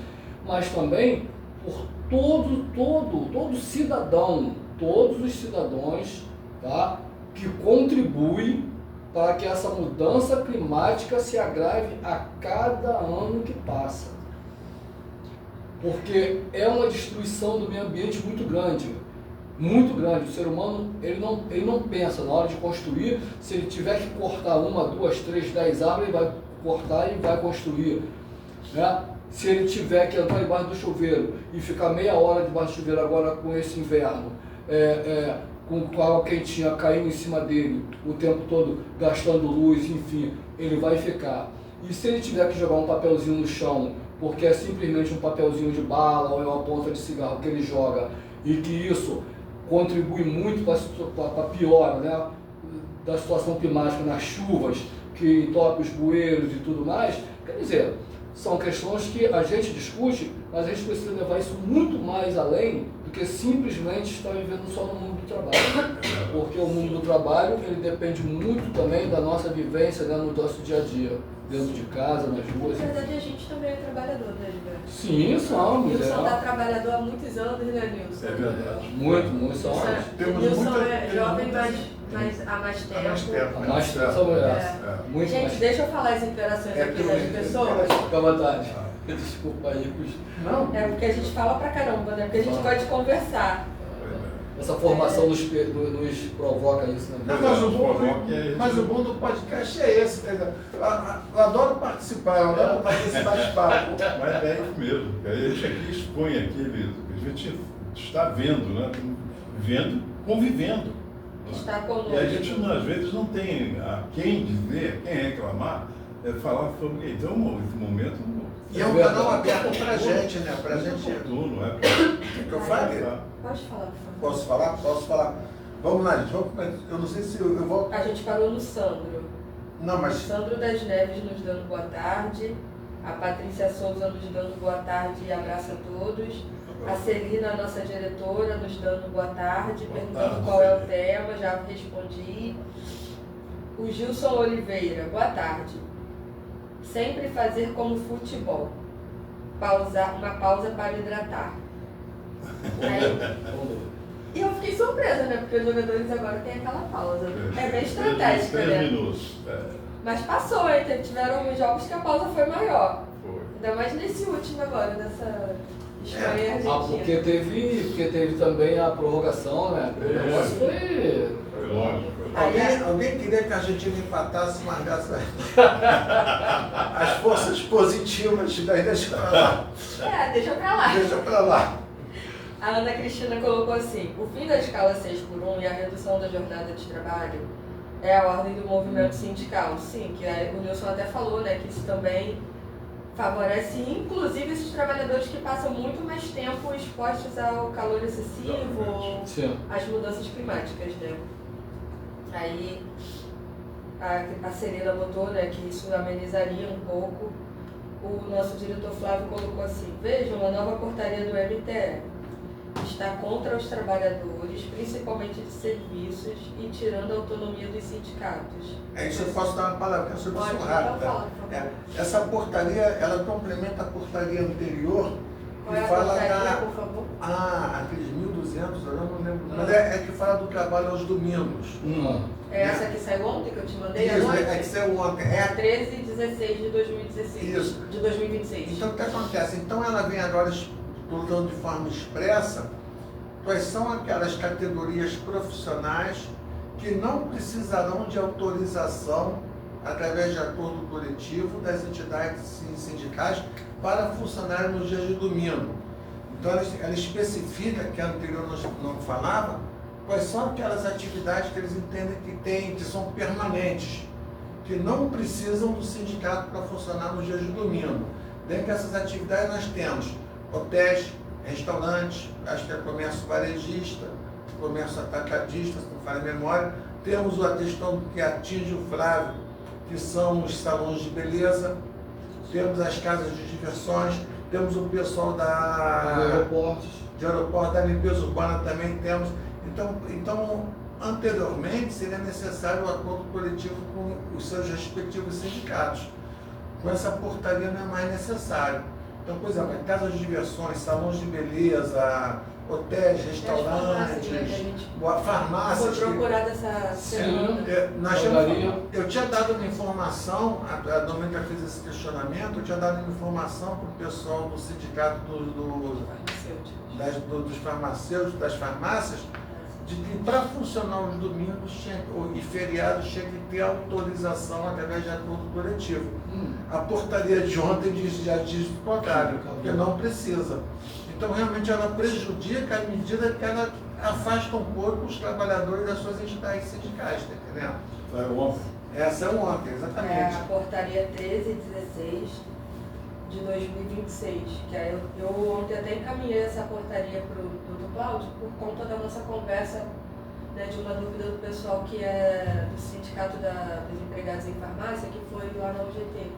mas também por todo cidadão, todos os cidadãos, tá, que contribuem para que essa mudança climática se agrave a cada ano que passa. Porque é uma destruição do meio ambiente muito grande. muito grande. O ser humano ele não pensa na hora de construir, se ele tiver que cortar 1, 2, 3, 10 árvores, ele vai cortar e vai construir. Né? Se ele tiver que entrar debaixo do chuveiro e ficar meia hora debaixo do chuveiro agora com esse inverno, com a água quentinha caindo em cima dele o tempo todo, gastando luz, enfim, ele vai ficar. E se ele tiver que jogar um papelzinho no chão, porque é simplesmente um papelzinho de bala ou é uma ponta de cigarro que ele joga, e que isso contribui muito para a piora, né, da situação climática nas chuvas, que entope os bueiros e tudo mais, quer dizer, são questões que a gente discute, mas a gente precisa levar isso muito mais além do que simplesmente estar vivendo só no mundo do trabalho. Porque o mundo do trabalho, ele depende muito também da nossa vivência, né, no nosso dia a dia, dentro de casa, nas ruas. Na verdade, a gente também é trabalhador, né, Gilberto? Sim, somos. Nilson está trabalhador há muitos anos, né, Nilson? É verdade. Muito somos. Nilson é jovem, mas há mais tempo. Mais somos muito Gente, mais. deixa eu falar as interações aqui das pessoas. Fica à vontade. Desculpa aí, Não, É porque a gente fala pra caramba, né? Porque a gente gosta de conversar. essa formação nos provoca isso, né? não, mas o bom do podcast é esse. Quer dizer, eu adoro participar, eu adoro fazer esse bate-papo. Mas é isso mesmo. A gente aqui expõe aquilo que a gente está vendo, né? Vendo, convivendo. Está conosco. E a gente, às vezes, não tem a quem dizer, quem reclamar, falar sobre. Então, esse momento. E é um canal aberto pra gente, né? Pra gente. Oportuno, é. O que eu falei? Pode falar, por favor. Posso falar? Posso falar? Vamos lá, gente. Eu não sei se eu vou. A gente parou no Sandro. Não, O mas. Sandro das Neves nos dando boa tarde. A Patrícia Souza nos dando boa tarde e abraço a todos. A Celina, nossa diretora, nos dando boa tarde, perguntando qual é o tema, já respondi. O Gilson Oliveira, boa tarde. Sempre fazer como futebol. Uma pausa para hidratar. E eu fiquei surpresa, né? Porque os jogadores agora têm aquela pausa. É bem estratégica, 3 né? minutos. Mas passou, hein? Tiveram alguns jogos que a pausa foi maior. Foi. Ainda mais nesse último agora, dessa Espanha e Argentina. Porque teve também a prorrogação, né? O negócio foi... Foi longe. Alguém queria que a Argentina empatasse e marcasse as forças positivas, daí deixa pra lá. Deixa pra lá. Deixa pra lá. A Ana Cristina colocou assim: o fim da escala 6x1 e a redução da jornada de trabalho é a ordem do movimento sindical. Sim, que o Nilson até falou, né, que isso também favorece, inclusive, esses trabalhadores que passam muito mais tempo expostos ao calor excessivo, Sim. às mudanças climáticas, né? Aí a Serena botou, né, que isso amenizaria um pouco. O nosso diretor Flávio colocou assim: vejam, uma nova portaria do MTE está contra os trabalhadores, principalmente de serviços, e tirando a autonomia dos sindicatos. É isso, eu posso dar uma palavra sobre Pode, isso então rápido. fala, por favor. Essa portaria, ela complementa a portaria anterior, Qual que é a fala portaria, por favor? aqueles 1.200, eu não lembro, mas é que fala do trabalho aos domingos. É essa que saiu ontem, que eu te mandei à Isso, noite? é que saiu ontem. É a 13/16 de 2016. Isso. De 2026. Então, o que acontece? Então, ela vem agora colocando de forma expressa quais são aquelas categorias profissionais que não precisarão de autorização através de acordo coletivo das entidades sindicais para funcionar nos dias de domingo. Então, ela especifica, que a anterior não falava, quais são aquelas atividades que eles entendem que são permanentes, que não precisam do sindicato para funcionar nos dias de domingo. Dentre essas atividades nós temos hotéis, restaurantes, acho que é comércio varejista, comércio atacadista, se não falha a memória. Temos a questão que atinge o Flávio, que são os salões de beleza, temos as casas de diversões, temos o pessoal de aeroporto, da limpeza urbana também temos. Então, anteriormente, seria necessário o acordo coletivo com os seus respectivos sindicatos. Com essa portaria não é mais necessário. Então, por exemplo, casas de diversões, salões de beleza, hotéis, restaurantes, farmácias. Vou procurar dessa semana. Eu tinha dado uma informação, a Domênica fez esse questionamento, eu tinha dado uma informação para o pessoal do sindicato dos farmacêuticos, das farmácias, de que para funcionar os domingos e feriados tinha que ter autorização através de acordo coletivo. A portaria de ontem já diz o contrário, porque não precisa. Então realmente ela prejudica à medida que ela afasta um pouco os trabalhadores das suas entidades sindicais, está entendendo? Saiu ontem. Essa é ontem, exatamente. É a portaria 1316 de 2026, que aí eu ontem até encaminhei essa portaria para o doutor Cláudio por conta da nossa conversa, né, de uma dúvida do pessoal que é do Sindicato dos Empregados em Farmácia, que foi lá na UGT.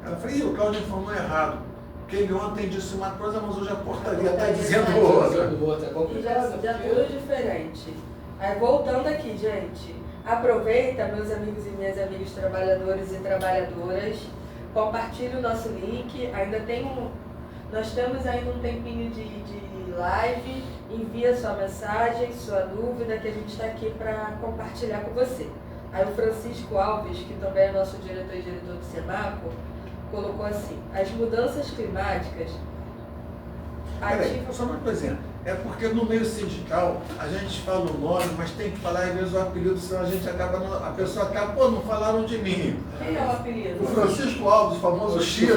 Ela falou, o Cláudio informou errado, porque ele ontem disse uma coisa, mas hoje a portaria está dizendo outra. Já tudo diferente. Aí voltando aqui, gente, aproveita, meus amigos e minhas amigas trabalhadores e trabalhadoras, compartilhe o nosso link, nós temos ainda um tempinho de live, envia sua mensagem, sua dúvida, que a gente está aqui para compartilhar com você. Aí o Francisco Alves, que também é nosso diretor e diretor do SEMACO, colocou assim, as mudanças climáticas Peraí, só uma coisinha. É porque no meio sindical a gente fala o nome, mas tem que falar às vezes o apelido, senão a gente acaba, a pessoa acaba, pô, não falaram de mim. Quem é o apelido? O Francisco Alves, o famoso Chico.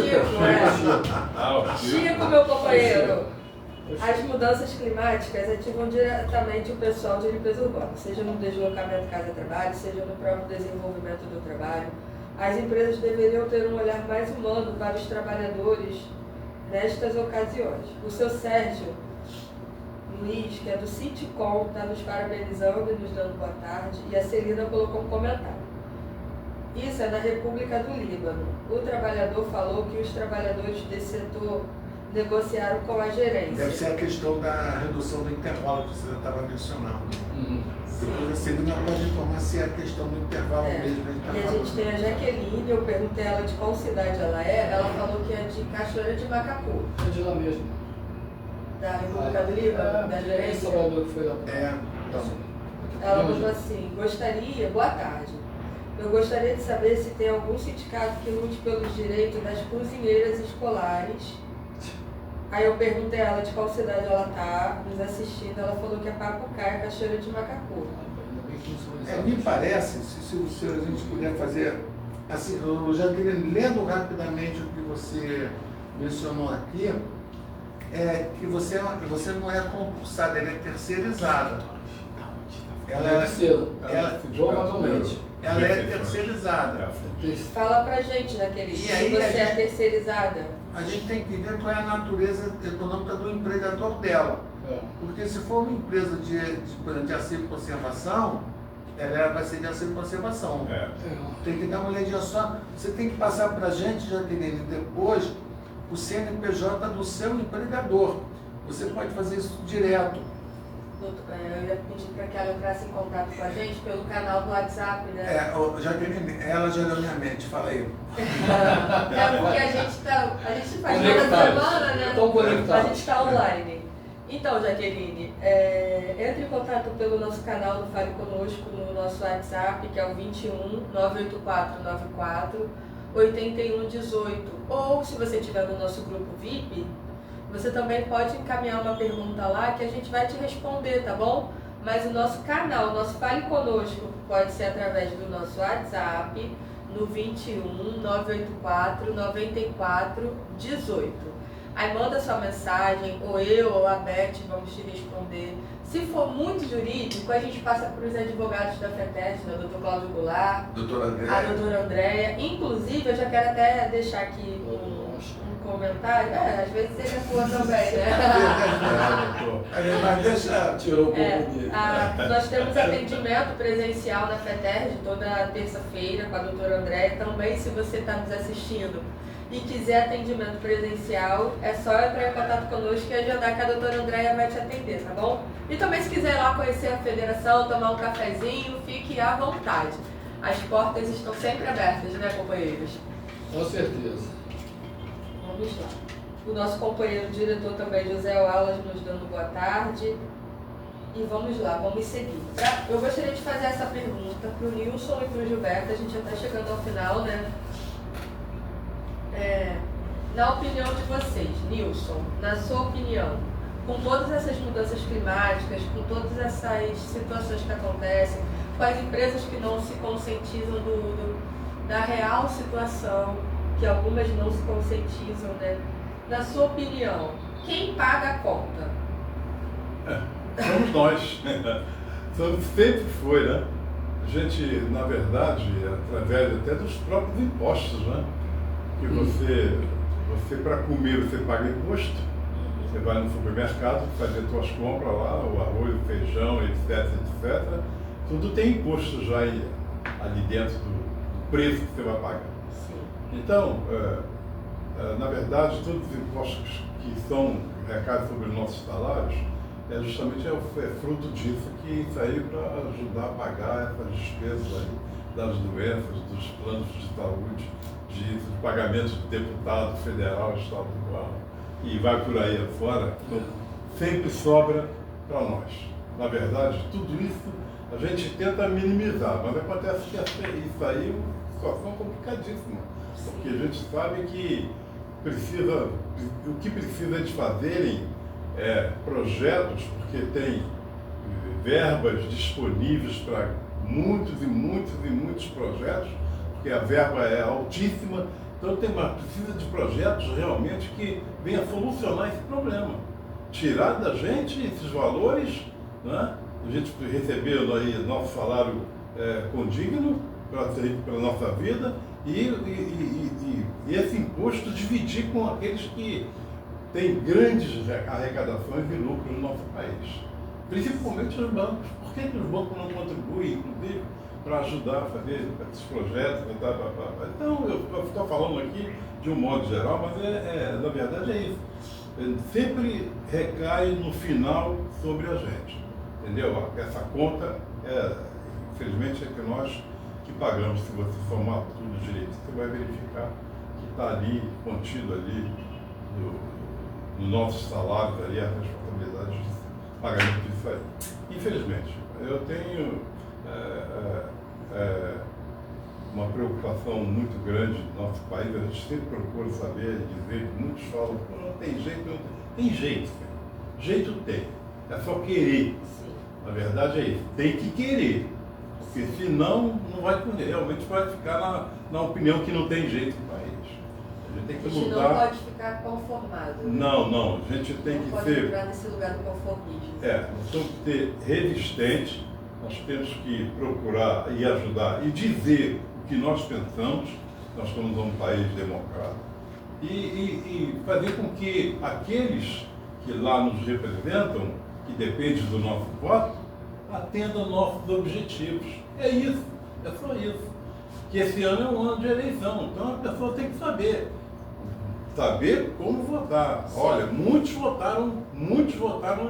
Chico, meu companheiro. As mudanças climáticas ativam diretamente o pessoal de limpeza urbana, seja no deslocamento casa-trabalho, seja no próprio desenvolvimento do trabalho. As empresas deveriam ter um olhar mais humano para os trabalhadores nestas ocasiões. O seu Sérgio Luiz, que é do Citicom, está nos parabenizando e nos dando boa tarde, e a Celina colocou um comentário. Isso é na República do Líbano. O trabalhador falou que os trabalhadores desse setor negociaram com a gerência. Deve ser a questão da redução do intervalo que você estava mencionando. Depois a Celina pode informar se é a questão do intervalo mesmo. E a gente tem a Jaqueline, eu perguntei ela de qual cidade ela é, ela falou que é de Cachoeira de Macacu. É de lá mesmo. Da República do Líbano, da gerência. Que foi lá. Então. Ela botou assim, boa tarde. Eu gostaria de saber se tem algum sindicato que lute pelos direitos das cozinheiras escolares. Aí eu perguntei a ela de qual cidade ela está nos assistindo, ela falou que é Papucaia, Cachoeira de Macacu. Me parece, se a gente puder fazer, assim, eu já queria, lendo rapidamente o que você mencionou aqui, é que você não é concursada, ela é terceirizada. Ela é terceirizada. Fala pra gente, naquele se você é terceirizada. A gente tem que ver qual é a natureza econômica do empregador dela. Porque se for uma empresa de assilo e conservação, ela vai ser de assilo e conservação. Tem que dar uma olhadinha só. Você tem que passar para a gente, Jaqueline, depois, o CNPJ do seu empregador. Você pode fazer isso direto. Eu ia pedir para que ela entrasse em contato com a gente pelo canal do WhatsApp, né? Jaqueline, ela já leu minha mente, fala aí. Porque a gente faz toda semana, né? A gente está online. Então, Jaqueline, entre em contato pelo nosso canal do Fale Conosco, no nosso WhatsApp, que é o 21 98494 8118. Ou, se você estiver no nosso grupo VIP, você também pode encaminhar uma pergunta lá que a gente vai te responder, tá bom? Mas o nosso canal, o nosso Fale Conosco, pode ser através do nosso WhatsApp, no 21 984 94 18. Aí manda sua mensagem, ou eu ou a Beth vamos te responder. Se for muito jurídico, a gente passa para os advogados da FETES, o doutor Cláudio Goulart, a doutora Andréia. Inclusive, eu já quero até deixar aqui um comentário. Às vezes ele é sua também, né? Mas deixa... Tirou um pouco dele. Nós temos atendimento presencial na FETERG toda terça-feira com a doutora Andréia. Também, se você está nos assistindo e quiser atendimento presencial, é só entrar em contato conosco e agendar que a doutora Andréia vai te atender, tá bom? E também, se quiser ir lá conhecer a federação, tomar um cafezinho, fique à vontade. As portas estão sempre abertas, né, companheiros? Com certeza. Vamos lá. O nosso companheiro diretor também, José Wallace, nos dando boa tarde. E vamos lá, vamos seguir. Eu gostaria de fazer essa pergunta para o Nilson e para o Gilberto, a gente já está chegando ao final, né? Na opinião de vocês, Nilson, na sua opinião, com todas essas mudanças climáticas, com todas essas situações que acontecem, com as empresas que não se conscientizam da real situação, que algumas não se conscientizam, né? Na sua opinião, quem paga a conta? Somos nós. Sempre foi, né? A gente, na verdade, através até dos próprios impostos, né? Que você para comer, você paga imposto. Você vai no supermercado, fazer suas compras lá, o arroz, o feijão, etc, etc. Tudo tem imposto já ali dentro do preço que você vai pagar. Sim. Então, na verdade, todos os impostos que recaem sobre os nossos salários, justamente fruto disso, que isso aí para ajudar a pagar essas despesas aí das doenças, dos planos de saúde, dos pagamentos de deputado federal, estadual, e vai por aí afora, então, sempre sobra para nós. Na verdade, tudo isso a gente tenta minimizar, mas acontece que isso aí é uma situação complicadíssima, porque a gente sabe que o que precisa de fazerem projetos, porque tem verbas disponíveis para muitos e muitos e muitos projetos, porque a verba é altíssima, então precisa de projetos realmente que venham solucionar esse problema. Tirar da gente esses valores, né? A gente recebendo aí nosso salário condigno para a nossa vida e esse imposto dividir com aqueles que têm grandes arrecadações e lucros no nosso país. Principalmente os bancos. Por que os bancos não contribuem, inclusive, para ajudar a fazer esses projetos? Então, eu estou falando aqui de um modo geral, mas na verdade é isso. Sempre recai no final sobre a gente. Entendeu? Essa conta, infelizmente, é que nós que pagamos. Se você somar tudo direito, você vai verificar que está ali, contido ali, no nossos salários, ali, a responsabilidade de pagamento disso aí. Infelizmente, eu tenho uma preocupação muito grande no nosso país. A gente sempre procura saber e dizer que muitos falam, não tem jeito, não tem jeito. Jeito tem, é só querer. Na verdade é isso, tem que querer, porque senão não vai, realmente vai ficar na opinião que não tem jeito no país. A gente tem que lutar. Não pode ficar conformado. Não, a gente tem que pode ser. entrar nesse lugar do conformismo. Nós temos que ter resistente, nós temos que procurar e ajudar e dizer o que nós pensamos. Nós somos um país democrático. E fazer com que aqueles que lá nos representam, que depende do nosso voto, atendam nossos objetivos. É isso, é só isso. Que esse ano é um ano de eleição, então a pessoa tem que saber como votar. Olha, muitos votaram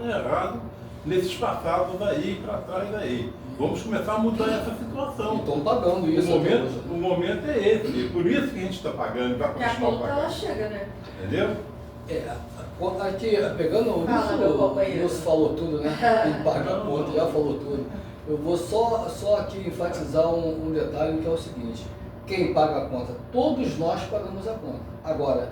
errado nesses passados aí, para trás aí. Vamos começar a mudar essa situação. Estão pagando isso. O momento é esse, e por isso que a gente está pagando, vai Porque a continuar conta pagando. ela chega, né? Entendeu? Aqui, pegando o Lúcio falou tudo, né? Ele paga a conta, já falou tudo. Eu vou só aqui enfatizar um detalhe, que é o seguinte: quem paga a conta? Todos nós pagamos a conta. Agora,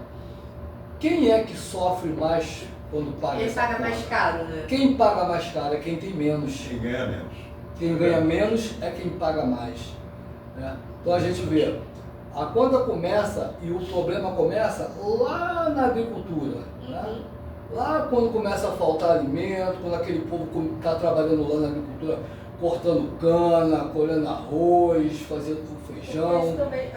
quem é que sofre mais quando paga Quem essa paga conta? mais caro, né? Quem paga mais caro é quem tem menos. Quem ganha menos. Quem ganha menos é quem paga mais. Né? Então a gente vê, a conta começa e o problema começa lá na agricultura. Né? Lá quando começa a faltar alimento, quando aquele povo está trabalhando lá na agricultura, cortando cana, colhendo arroz, fazendo feijão. Isso também,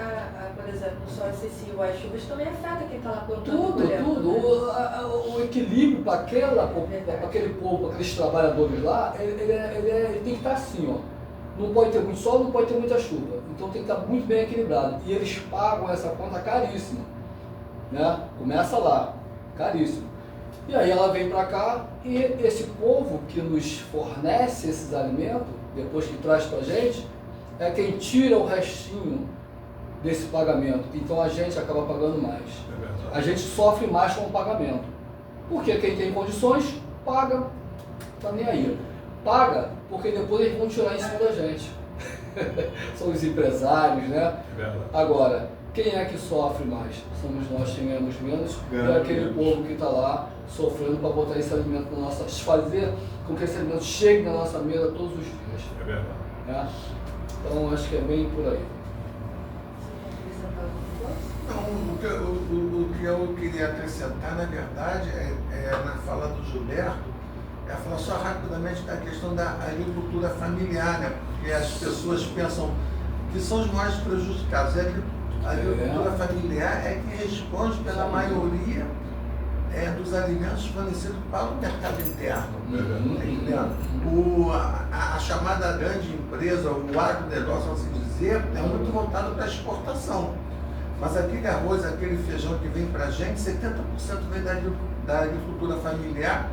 por exemplo, o sol excessivo, as chuvas também afeta quem está lá plantando. Tudo. O equilíbrio para aquele povo, para aqueles trabalhadores lá, ele tem que estar assim, ó. Não pode ter muito sol, não pode ter muita chuva. Então tem que estar muito bem equilibrado. E eles pagam essa conta caríssima. Né? Começa lá, caríssimo. E aí ela vem para cá e esse povo que nos fornece esses alimentos, depois que traz para a gente, é quem tira o restinho desse pagamento. Então a gente acaba pagando mais. A gente sofre mais com o pagamento. Porque quem tem condições, paga, tá nem aí. Paga porque depois eles vão tirar em cima da gente. São os empresários, né? É verdade. Agora, quem é que sofre mais? Somos nós que ganhamos menos, Ganhamos é aquele menos. povo que está lá sofrendo para botar esse alimento na nossa, fazer com que esse alimento chegue na nossa mesa todos os dias. É verdade. Né? Então acho que é bem por aí. Não, o que eu queria acrescentar, na verdade, é na fala do Gilberto, é falar só rapidamente da questão da agricultura familiar, né? Porque as pessoas pensam que são os mais prejudicados. A agricultura familiar é que responde pela maioria dos alimentos fornecidos para o mercado interno. Tá entendendo? A chamada grande empresa, o agronegócio, assim dizer, é muito voltado para a exportação. Mas aquele arroz, aquele feijão que vem para a gente, 70% vem da agricultura familiar,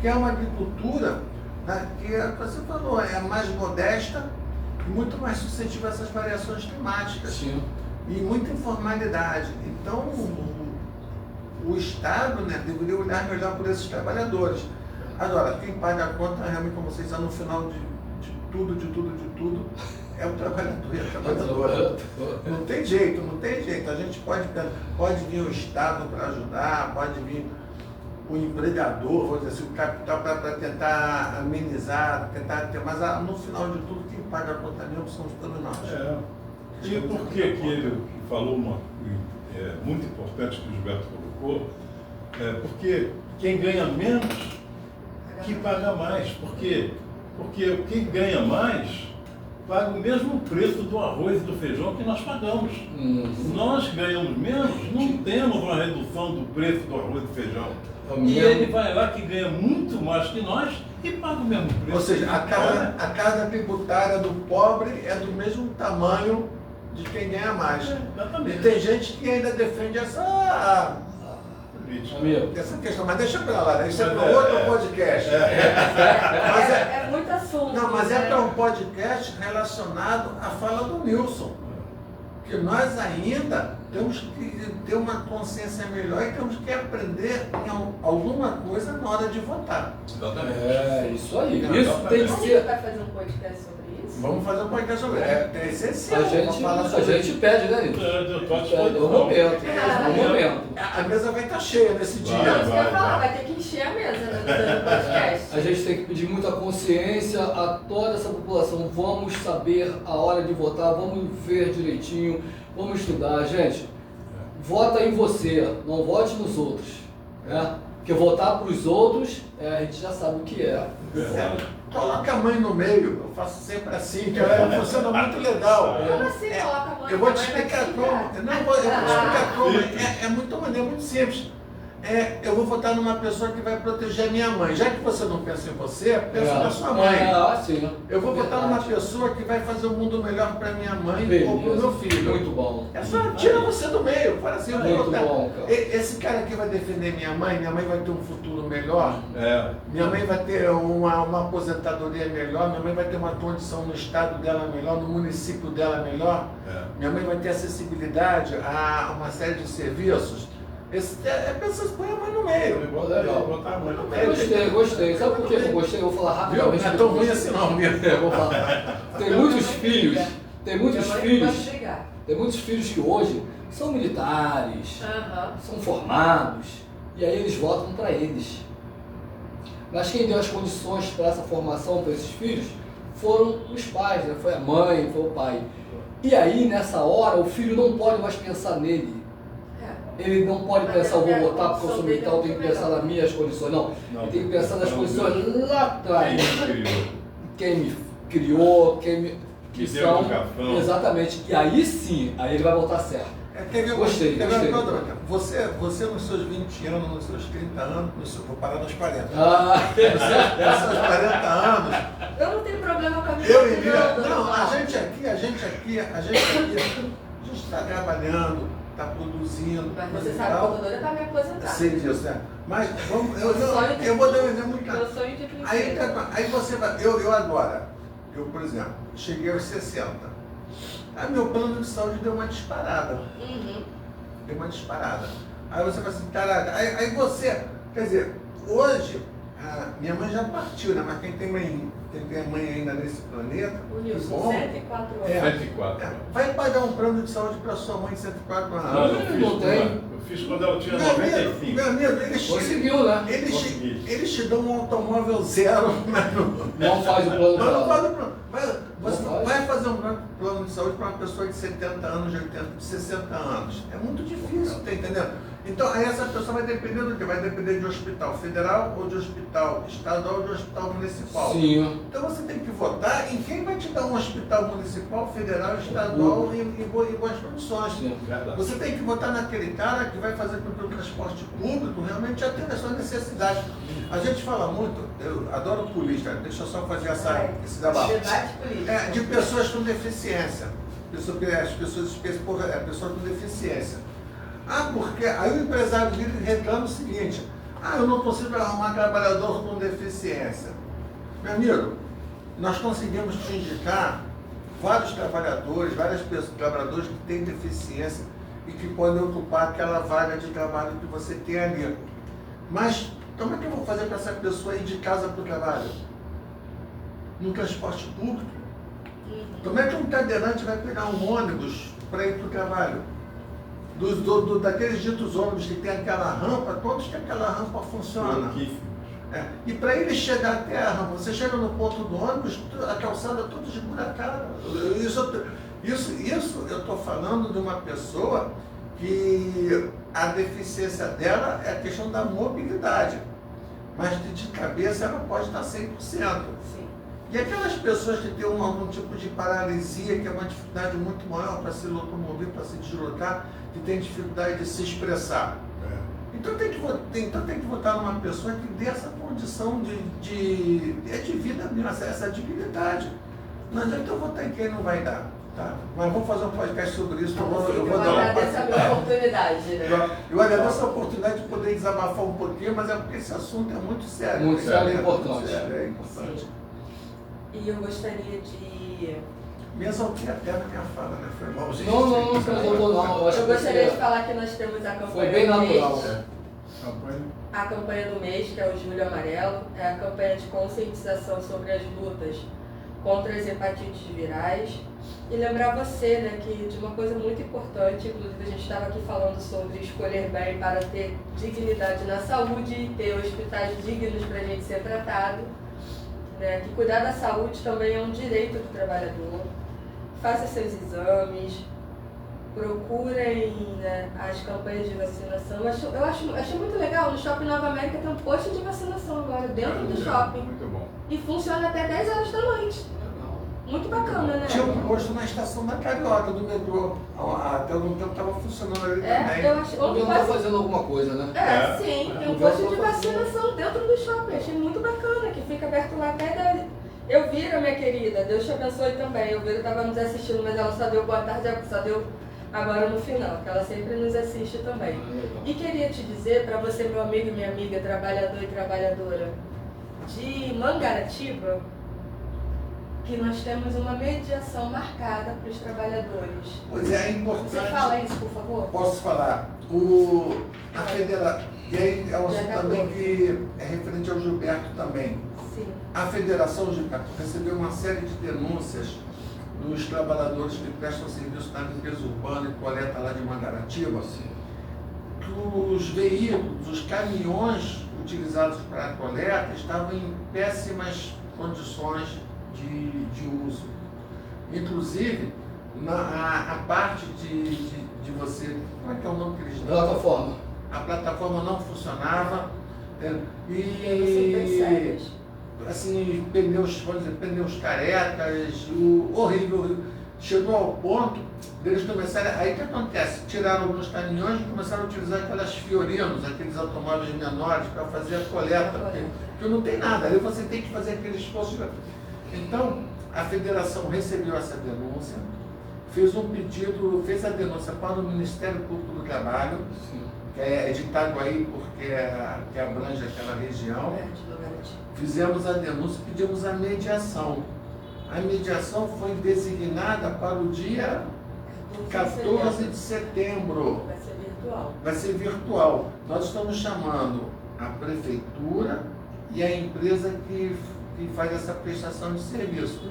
que é uma agricultura, né, que você falou, é mais modesta e muito mais suscetível a essas variações climáticas. Sim. E muita informalidade. Então, o Estado, né, deveria olhar melhor por esses trabalhadores. Agora, quem paga a conta, realmente, como vocês sabem, no final de tudo, é o trabalhador e a trabalhadora. Não tem jeito. A gente pode vir o Estado para ajudar, pode vir o empregador, vou dizer assim, o capital para tentar amenizar, mas no final de tudo, quem paga a conta mesmo somos todos nós. E por que ele falou uma muito importante que o Gilberto colocou? Porque quem ganha menos que paga mais. Porque quem ganha mais paga o mesmo preço do arroz e do feijão que nós pagamos. Nós ganhamos menos, não temos uma redução do preço do arroz e do feijão. E ele vai lá que ganha muito mais que nós e paga o mesmo preço. Ou seja, a carga tributária do pobre é do mesmo tamanho de quem ganha mais. Exatamente. E tem gente que ainda defende essa questão, mas deixa pra lá, né? Isso é para outro podcast. É muito assunto. Não, mas né? é para um podcast relacionado à fala do Nilson. Que nós ainda temos que ter uma consciência melhor e temos que aprender em alguma coisa na hora de votar. Exatamente. É, isso aí. Não, Isso tem que A gente ser. vai fazer um podcast sobre isso? Vamos fazer um podcast sobre isso. É essencial. A gente pede, né, Nilson? Eu tô à É disposição. o momento. A mesa vai estar cheia nesse dia. Vai. Não, isso que eu ia falar, vai ter que encher a mesa, né, do podcast. A gente tem que pedir muita consciência a toda essa população. Vamos saber a hora de votar, vamos ver direitinho, vamos estudar. Gente, vota em você, não vote nos outros. Né? Porque votar para os outros, a gente já sabe o que é. Coloca a mãe no meio. Eu faço sempre assim, que ela funciona muito legal. Como assim coloca a mãe? Eu vou te A mãe vai explicar te como. xingar. Não, eu vou te explicar como. É muito maneiro, muito simples. Eu vou votar numa pessoa que vai proteger a minha mãe. Já que você não pensa em você, pensa na sua mãe. Sim. Eu vou votar numa pessoa que vai fazer um mundo melhor para minha mãe ou para o meu filho. Muito bom. É só tira você do meio. Fala assim, eu vou Muito votar. bom, cara. Esse cara aqui vai defender minha mãe vai ter um futuro melhor. Minha mãe vai ter uma aposentadoria melhor, minha mãe vai ter uma condição no estado dela melhor, no município dela melhor. Minha mãe vai ter acessibilidade a uma série de serviços. Pessoas põem a mãe no meio. Botar a mãe no meio. Gostei. Sabe por que eu gostei? Eu vou falar Viu? rapidamente. Não é tão ruim assim não, mesmo. Eu vou falar. Tem muitos filhos que hoje são militares, são formados, e aí eles votam para eles. Mas quem deu as condições para essa formação para esses filhos foram os pais, né? Foi a mãe, foi o pai. E aí, nessa hora, o filho não pode mais pensar nele. Ele não pode pensar, eu vou votar porque eu sou militar, eu tenho que pensar nas minhas condições. Não, ele tem que pensar nas condições lá atrás. Quem me criou, que são. Educação. Exatamente. E aí sim, aí ele vai votar certo. Gostei. Você nos seus 20 anos, nos seus 30 anos, vou parar nos 40. Nos seus 40 anos. Eu não tenho problema com a minha Eu iria. opinião, Não, doutor. a gente está trabalhando, está produzindo. Mas você sabe que eu tô doida pra me aposentar. Sei disso, né? Mas vamos, eu vou dar um exemplo muito claro. Meu sonho de princesa. Aí você vai. Eu agora, por exemplo, cheguei aos 60. Aí meu plano de saúde deu uma disparada. Deu uma disparada. Aí você fala assim, caraca, aí você, quer dizer, hoje minha mãe já partiu, né? Mas quem tem mãe ainda nesse planeta, O Nilson, bom, 104 anos. 104. vai pagar um plano de saúde para sua mãe de 104 Não, anos. eu fiz quando ela tinha 95. Meu amigo, Conseguiu, né? eles te dão um automóvel zero, mas Não faz o plano mas não pra faz o plano. Você Não não faz. vai fazer um plano de saúde para uma pessoa de 70 anos, de 80, de 60 anos. É muito difícil, tá entendendo? Então, aí essa pessoa vai depender do quê? Vai depender de hospital federal, ou de hospital estadual, ou de hospital municipal. Sim. Então você tem que votar em quem vai te dar um hospital municipal, federal, estadual em boas condições. Sim. Verdade. Você tem que votar naquele cara que vai fazer com que o transporte público realmente atenda a sua necessidade. A gente fala muito, eu adoro política, deixa eu só fazer esse debate. Debate político. De pessoas com deficiência. As pessoas com deficiência. Porque aí o empresário dele reclama o seguinte: eu não consigo arrumar trabalhador com deficiência. Meu amigo, nós conseguimos te indicar vários trabalhadores, trabalhadores que têm deficiência e que podem ocupar aquela vaga de trabalho que você tem ali. Mas como é que eu vou fazer para essa pessoa ir de casa para o trabalho? No transporte público? Como é que um cadeirante vai pegar um ônibus para ir para o trabalho? Daqueles ditos ônibus que tem aquela rampa, todos que aquela rampa funciona. E para ele chegar até a rampa, você chega no ponto do ônibus, a calçada toda esburacada. Isso eu estou falando de uma pessoa que a deficiência dela é a questão da mobilidade. Mas de cabeça ela pode estar 100%. Sim. E aquelas pessoas que têm algum tipo de paralisia, que é uma dificuldade muito maior para se locomover, para se deslocar, que tem dificuldade de se expressar. Então tem que votar numa pessoa que dê essa condição de vida mesmo, essa dignidade. Não adianta eu votar em quem não vai dar. Tá? Mas vamos fazer um podcast sobre isso. Eu agradeço a minha oportunidade, né? Eu agradeço a oportunidade de poder desabafar um pouquinho, mas é porque esse assunto é muito sério. Muito sério e importante. É importante. E eu gostaria de... Me exaltei até na minha fala, né? Foi mal, gente. Não se exaltou não. Eu gostaria de falar que nós temos a campanha Foi bem do natural. mês. A campanha do mês, que é o Julho Amarelo, é a campanha de conscientização sobre as lutas contra as hepatites virais. E lembrar você, né, que de uma coisa muito importante, inclusive a gente estava aqui falando sobre escolher bem para ter dignidade na saúde e ter hospitais dignos para a gente ser tratado. Né, que cuidar da saúde também é um direito do trabalhador. Faça seus exames, procurem, né, as campanhas de vacinação. Eu acho muito legal, no Shopping Nova América tem um posto de vacinação agora, dentro do shopping. Muito bom. E funciona até 10 horas da noite. Muito bacana, né? Tinha um posto na estação da Carioca, do metrô. Até algum tempo estava funcionando ali também. Eu acho O governo está fazendo alguma coisa, né? Sim, tem um posto de vacinação dentro do shopping. Achei muito bacana, que fica aberto lá até da... Eu viro, minha querida, Deus te abençoe também. Eu viro, estava nos assistindo, mas ela só deu boa tarde, só deu agora no final, que ela sempre nos assiste também. E queria te dizer, para você, meu amigo e minha amiga, trabalhador e trabalhadora de Mangaratiba, que nós temos uma mediação marcada para os trabalhadores. Pois é importante. Você fala isso, por favor? Posso falar? A federação, e aí é um assunto também que é referente ao Gilberto também. Sim. A Federação Gilberto recebeu uma série de denúncias dos trabalhadores que prestam serviço na limpeza urbana e coleta lá de Mangaratiba, que os veículos, os caminhões utilizados para a coleta estavam em péssimas condições de uso. Inclusive, a parte de você... Como é que é o nome que eles dão? Plataforma. A plataforma não funcionava. E assim, pneus carecas, horrível. Chegou ao ponto deles começarem... Aí o que acontece? Tiraram alguns caminhões e começaram a utilizar aquelas Fiorinos, aqueles automóveis menores, para fazer a coleta. Porque não tem nada. Aí você tem que fazer aquele esforço. Então, a federação recebeu essa denúncia, fez um pedido, fez a denúncia para o Ministério Público do Trabalho, que é de Itaguaí, que abrange aquela região. Fizemos a denúncia, pedimos a mediação. A mediação foi designada para o dia 14 de setembro. Vai ser virtual. Vai ser virtual. Nós estamos chamando a Prefeitura, e a empresa que faz essa prestação de serviço.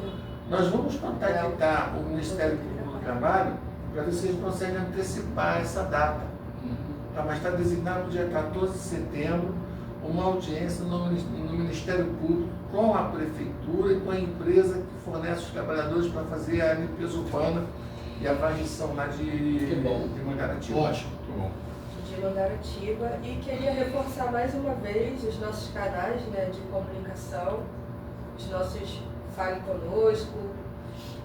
Nós vamos contactar o Ministério Público do Trabalho para ver se eles conseguem antecipar essa data. Tá, mas está designado para o dia 14 de setembro uma audiência no Ministério Público com a Prefeitura e com a empresa que fornece os trabalhadores para fazer a limpeza urbana e a varrição lá de Mangaratiba. Ótimo. Muito bom. De Mangaratiba, e queria reforçar mais uma vez os nossos canais, né, de comunicação, os nossos Fale Conosco,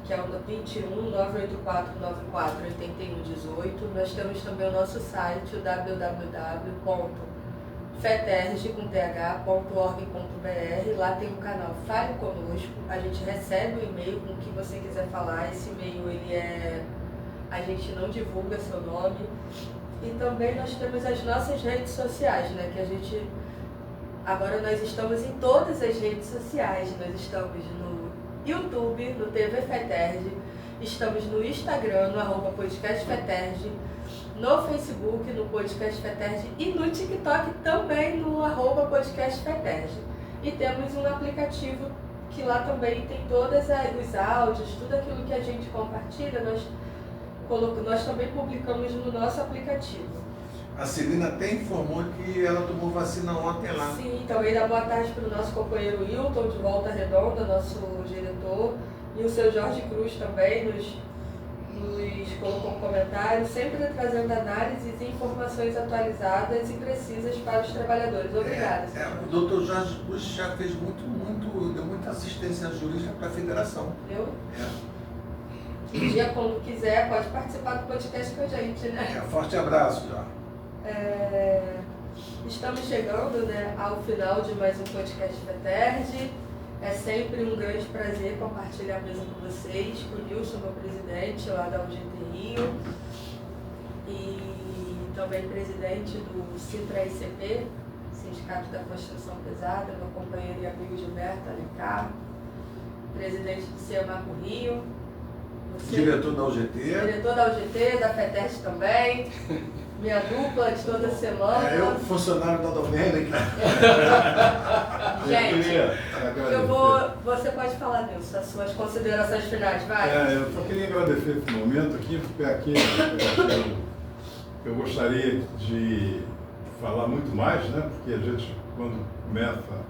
que é o 21 984 94 81 18. Nós temos também o nosso site, o www.feterj.org.br. Lá tem o canal Fale Conosco. A gente recebe o e-mail com o que você quiser falar. Esse e-mail, a gente não divulga seu nome. E também nós temos as nossas redes sociais, né? Que a gente... Agora nós estamos em todas as redes sociais. Nós estamos no YouTube, no TV Feterj, estamos no Instagram, no @podcastfeterj, no Facebook, no Podcast Feterj, e no TikTok também, no @podcastfeterj. E temos um aplicativo que lá também tem todos os áudios, tudo aquilo que a gente compartilha, nós também publicamos no nosso aplicativo. A Celina até informou que ela tomou vacina ontem lá. Sim, também dá boa tarde para o nosso companheiro Wilton, de Volta Redonda, nosso diretor, e o seu Jorge Cruz também nos colocou um comentário, sempre trazendo análises e informações atualizadas e precisas para os trabalhadores. Obrigada. O doutor Jorge Cruz já fez deu muita assistência jurídica para a federação. Entendeu? Um dia, quando quiser, pode participar do podcast com a gente, né? Forte abraço, Jorge. Estamos chegando, né, ao final de mais um podcast Feterj. É sempre um grande prazer compartilhar a mesa com vocês, com o Nilson, meu presidente lá da UGT Rio, e também presidente do Sintra-ICP, Sindicato da Construção Pesada, meu companheiro e amigo Gilberto Alencar, presidente do CEMACO Rio, diretor da UGT. Diretor da UGT, da Feterj também. Minha dupla de toda semana. Eu, funcionário da Domênica. Gente, você pode falar, Nilson, as suas considerações finais, vai. Eu só queria agradecer esse momento aqui, porque aqui eu gostaria de falar muito mais, né? Porque a gente, quando começa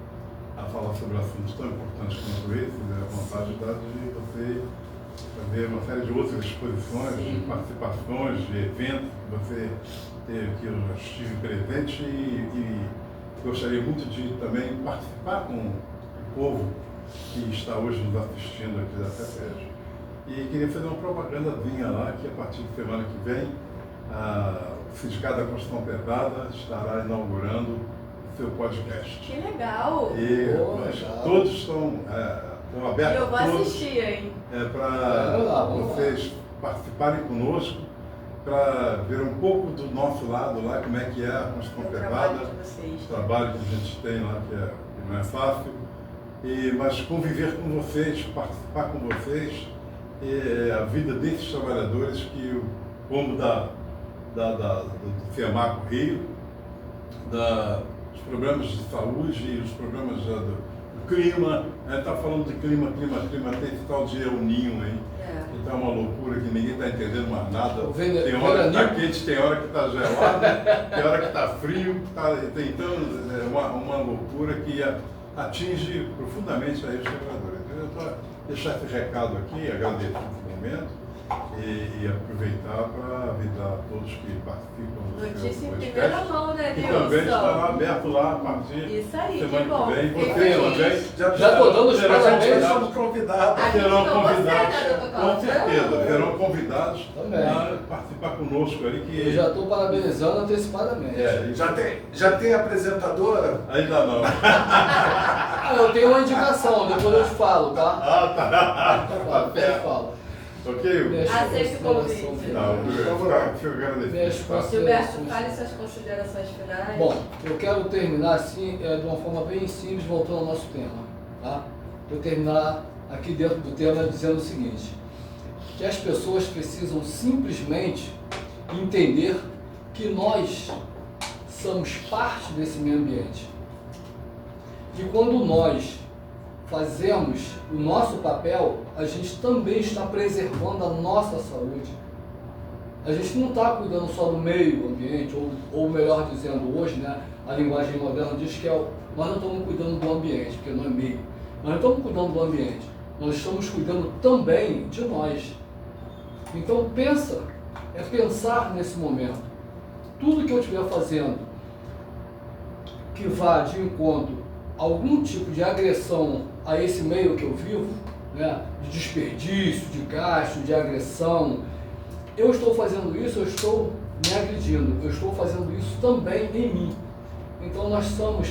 a falar sobre assuntos tão importantes quanto esse, a vontade dá de você ver uma série de outras exposições, de participações, de eventos que você teve, que eu estive presente e gostaria muito de também participar com o povo que está hoje nos assistindo aqui da Feterj. E queria fazer uma propagandazinha lá, que a partir de semana que vem, o Sindicato da Construção Pesada estará inaugurando o seu podcast. Que legal! E todos estão abertos. Eu vou assistir, hein? Para vocês participarem conosco, para ver um pouco do nosso lado lá, como é que é a construção pesada, o trabalho que a gente tem lá, que não é fácil, mas conviver com vocês, participar com vocês, a vida desses trabalhadores que, como do CEMACO Rio, os problemas de saúde e os problemas do clima, está falando de clima, tem esse tal de El Ninho aí. Então é uma loucura que ninguém está entendendo mais nada. Tem hora que está quente, tem hora que está gelado, tem hora que está frio. Então é uma loucura que atinge profundamente aí os trabalhadores. Então, eu vou deixar esse recado aqui, agradecer esse momento e aproveitar para avisar a todos que participam do Notícia em podcast. primeira mão, né, E Nilson? também estará aberto lá a partir Isso aí, de que semana bom. que vem. Fiquei Vocês feliz. também Já estou dando os parabéns. Somos convidados. serão não, convidados, você, né, doutor com Carlos? certeza, serão convidados Também. a participar conosco aí. Que Eu já estou parabenizando antecipadamente. Já tem apresentadora? Ainda não. Eu tenho uma indicação, depois eu te falo, tá? Depois eu falo. Ok? Minhas Aceito o convite. considerações Não, finais. eu agradecer. Minhas Tá? Gilberto, fale suas considerações finais. Bom, eu quero terminar assim, de uma forma bem simples, voltando ao nosso tema. Tá? Vou terminar aqui dentro do tema dizendo o seguinte, que as pessoas precisam simplesmente entender que nós somos parte desse meio ambiente. que quando nós fazemos o nosso papel, a gente também está preservando a nossa saúde. A gente não está cuidando só do meio ambiente, ou melhor dizendo, hoje, né, a linguagem moderna diz que nós não estamos cuidando do ambiente, porque não é meio. Nós não estamos cuidando do ambiente, nós estamos cuidando também de nós. Então é pensar nesse momento. Tudo que eu estiver fazendo que vá de encontro a algum tipo de agressão a esse meio que eu vivo, né, de desperdício, de gasto, de agressão, eu estou fazendo isso, eu estou me agredindo, eu estou fazendo isso também em mim. Então nós somos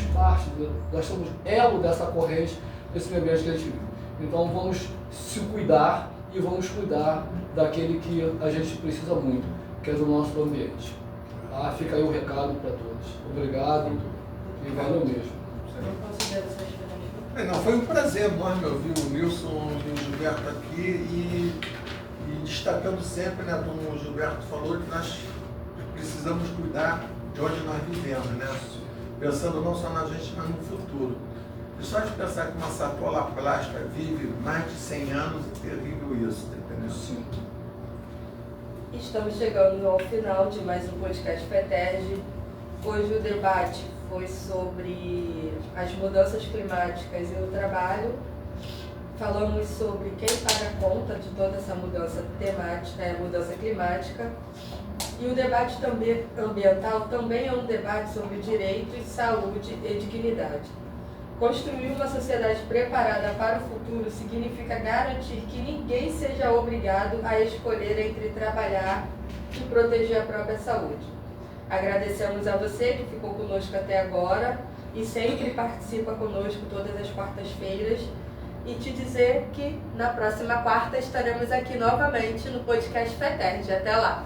nós somos elo dessa corrente, desse meio ambiente que a gente vive. Então vamos se cuidar e vamos cuidar daquele que a gente precisa muito, que é do nosso ambiente. Fica aí o recado para todos. Obrigado e valeu mesmo. Não, foi um prazer enorme ouvir o Nilson e o Gilberto aqui e destacando sempre, né, como o Gilberto falou, que nós precisamos cuidar de onde nós vivemos, né? Pensando não só na gente, mas no futuro. E só de pensar que uma sacola plástica vive mais de 100 anos, é terrível isso, entendeu? Sim. Estamos chegando ao final de mais um podcast FETERJ. Hoje o debate foi sobre as mudanças climáticas e o trabalho. Falamos sobre quem paga a conta de toda essa mudança climática. E o debate também ambiental também é um debate sobre direitos, saúde e dignidade. Construir uma sociedade preparada para o futuro significa garantir que ninguém seja obrigado a escolher entre trabalhar e proteger a própria saúde. Agradecemos a você que ficou conosco até agora e sempre participa conosco todas as quartas-feiras. E te dizer que na próxima quarta estaremos aqui novamente no podcast FETERJ. Até lá!